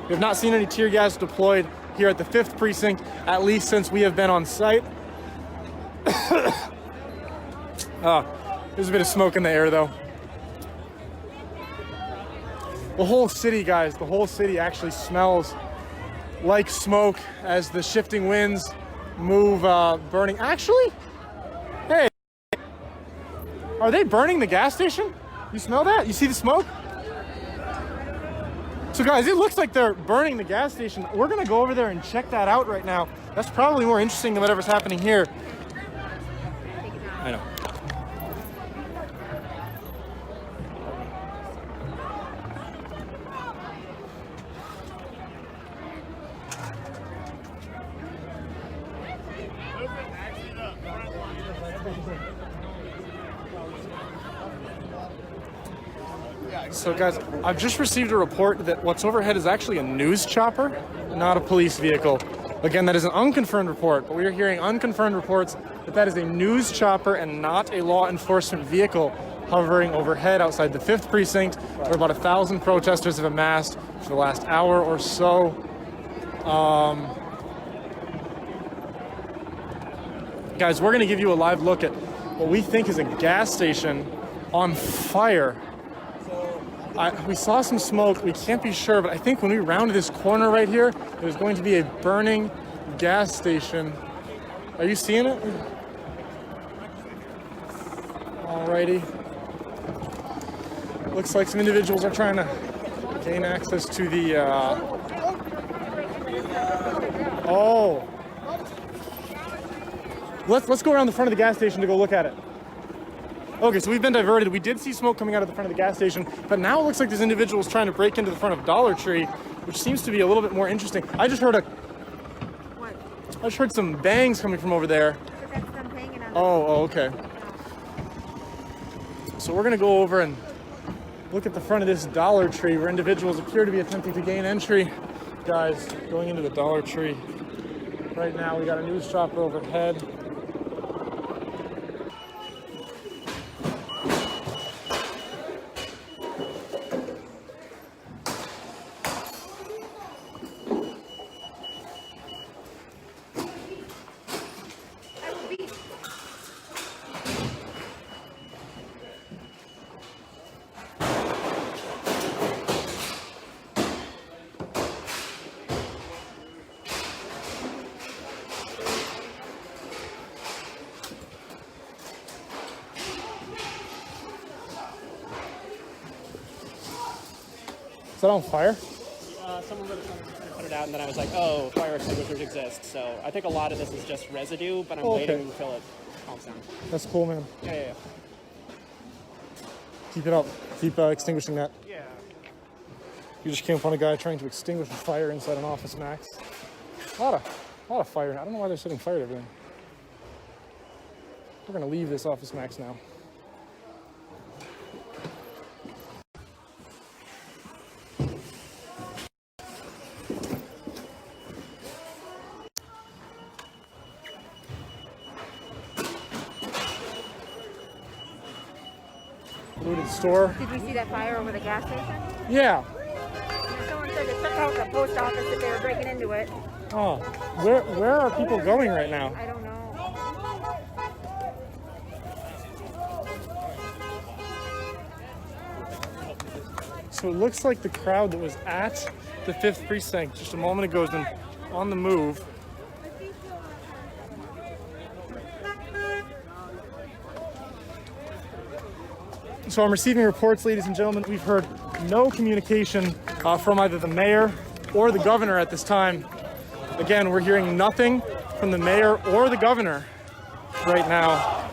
we have not seen any tear gas deployed here at the 5th precinct, at least since we have been on site. There's a bit of smoke in the air though. The whole city, guys, the whole city actually smells like smoke as the shifting winds move, burning. Actually, hey, are they burning the gas station? You smell that? You see the smoke? So guys, it looks like they're burning the gas station. We're gonna go over there and check that out right now. That's probably more interesting than whatever's happening here. I know. So guys, I've just received a report that what's overhead is actually a news chopper, not a police vehicle. Again, that is an unconfirmed report, but we are hearing unconfirmed reports that that is a news chopper and not a law enforcement vehicle hovering overhead outside the 5th precinct, where about 1,000 protesters have amassed for the last hour or so. Guys, we're gonna give you a live look at what we think is a gas station on fire. We saw some smoke, we can't be sure, but I think when we rounded this corner right here, there's going to be a burning gas station. Are you seeing it? Alrighty. Looks like some individuals are trying to gain access to the, oh. Let's go around the front of the gas station to go look at it. Okay, so we've been diverted. We did see smoke coming out of the front of the gas station, but now it looks like there's individuals trying to break into the front of Dollar Tree, which seems to be a little bit more interesting. I just heard some bangs coming from over there. Oh, okay. So we're gonna go over and look at the front of this Dollar Tree where individuals appear to be attempting to gain entry. Guys, going into the Dollar Tree. Right now, we got a news chopper overhead. Is that on fire? Someone put it out, and then I was like, oh, fire extinguishers exist. So I think a lot of this is just residue, but I'm waiting until it calms down. That's cool, man. Yeah. Keep it up. Keep extinguishing that. Yeah. You just came upon a guy trying to extinguish a fire inside an Office Max. A lot of fire. I don't know why they're setting fire to everything. We're gonna leave this Office Max now. Looted store. Did we see that fire over the gas station? Yeah. Someone said they took out the post office that they were breaking into it. Oh, where are people going right now? I don't know. So it looks like the crowd that was at the 5th precinct just a moment ago has been on the move. So I'm receiving reports, ladies and gentlemen. We've heard no communication from either the mayor or the governor at this time. Again, we're hearing nothing from the mayor or the governor right now.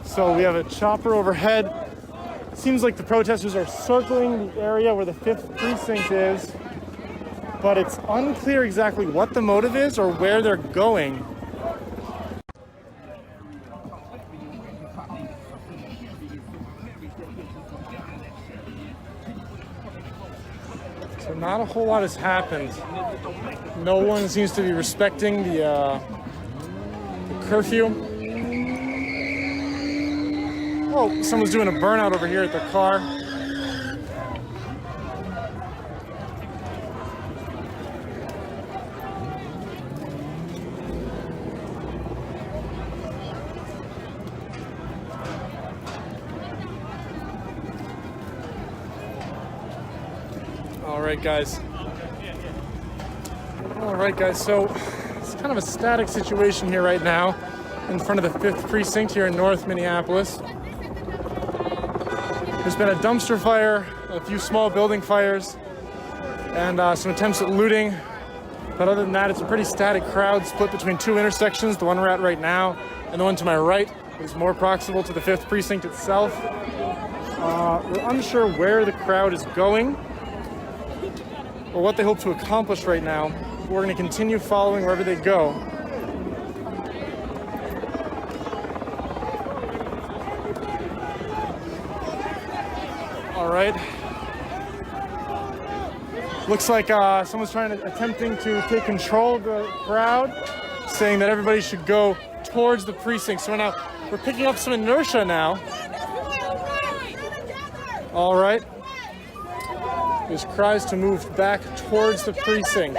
So we have a chopper overhead. Seems like the protesters are circling the area where the 5th precinct is, but it's unclear exactly what the motive is or where they're going. So not a whole lot has happened. No one seems to be respecting the curfew. Oh, someone's doing a burnout over here at their car. All right, guys. So it's kind of a static situation here right now in front of the 5th precinct here in North Minneapolis. There's been a dumpster fire, a few small building fires, and some attempts at looting. But other than that, it's a pretty static crowd split between two intersections, the one we're at right now and the one to my right is more proximal to the 5th precinct itself. We're unsure where the crowd is going or what they hope to accomplish right now. We're going to continue following wherever they go. All right. Looks like someone's attempting to take control of the crowd, saying that everybody should go towards the precinct. So now we're picking up some inertia now. All right. There's cries to move back towards the precinct.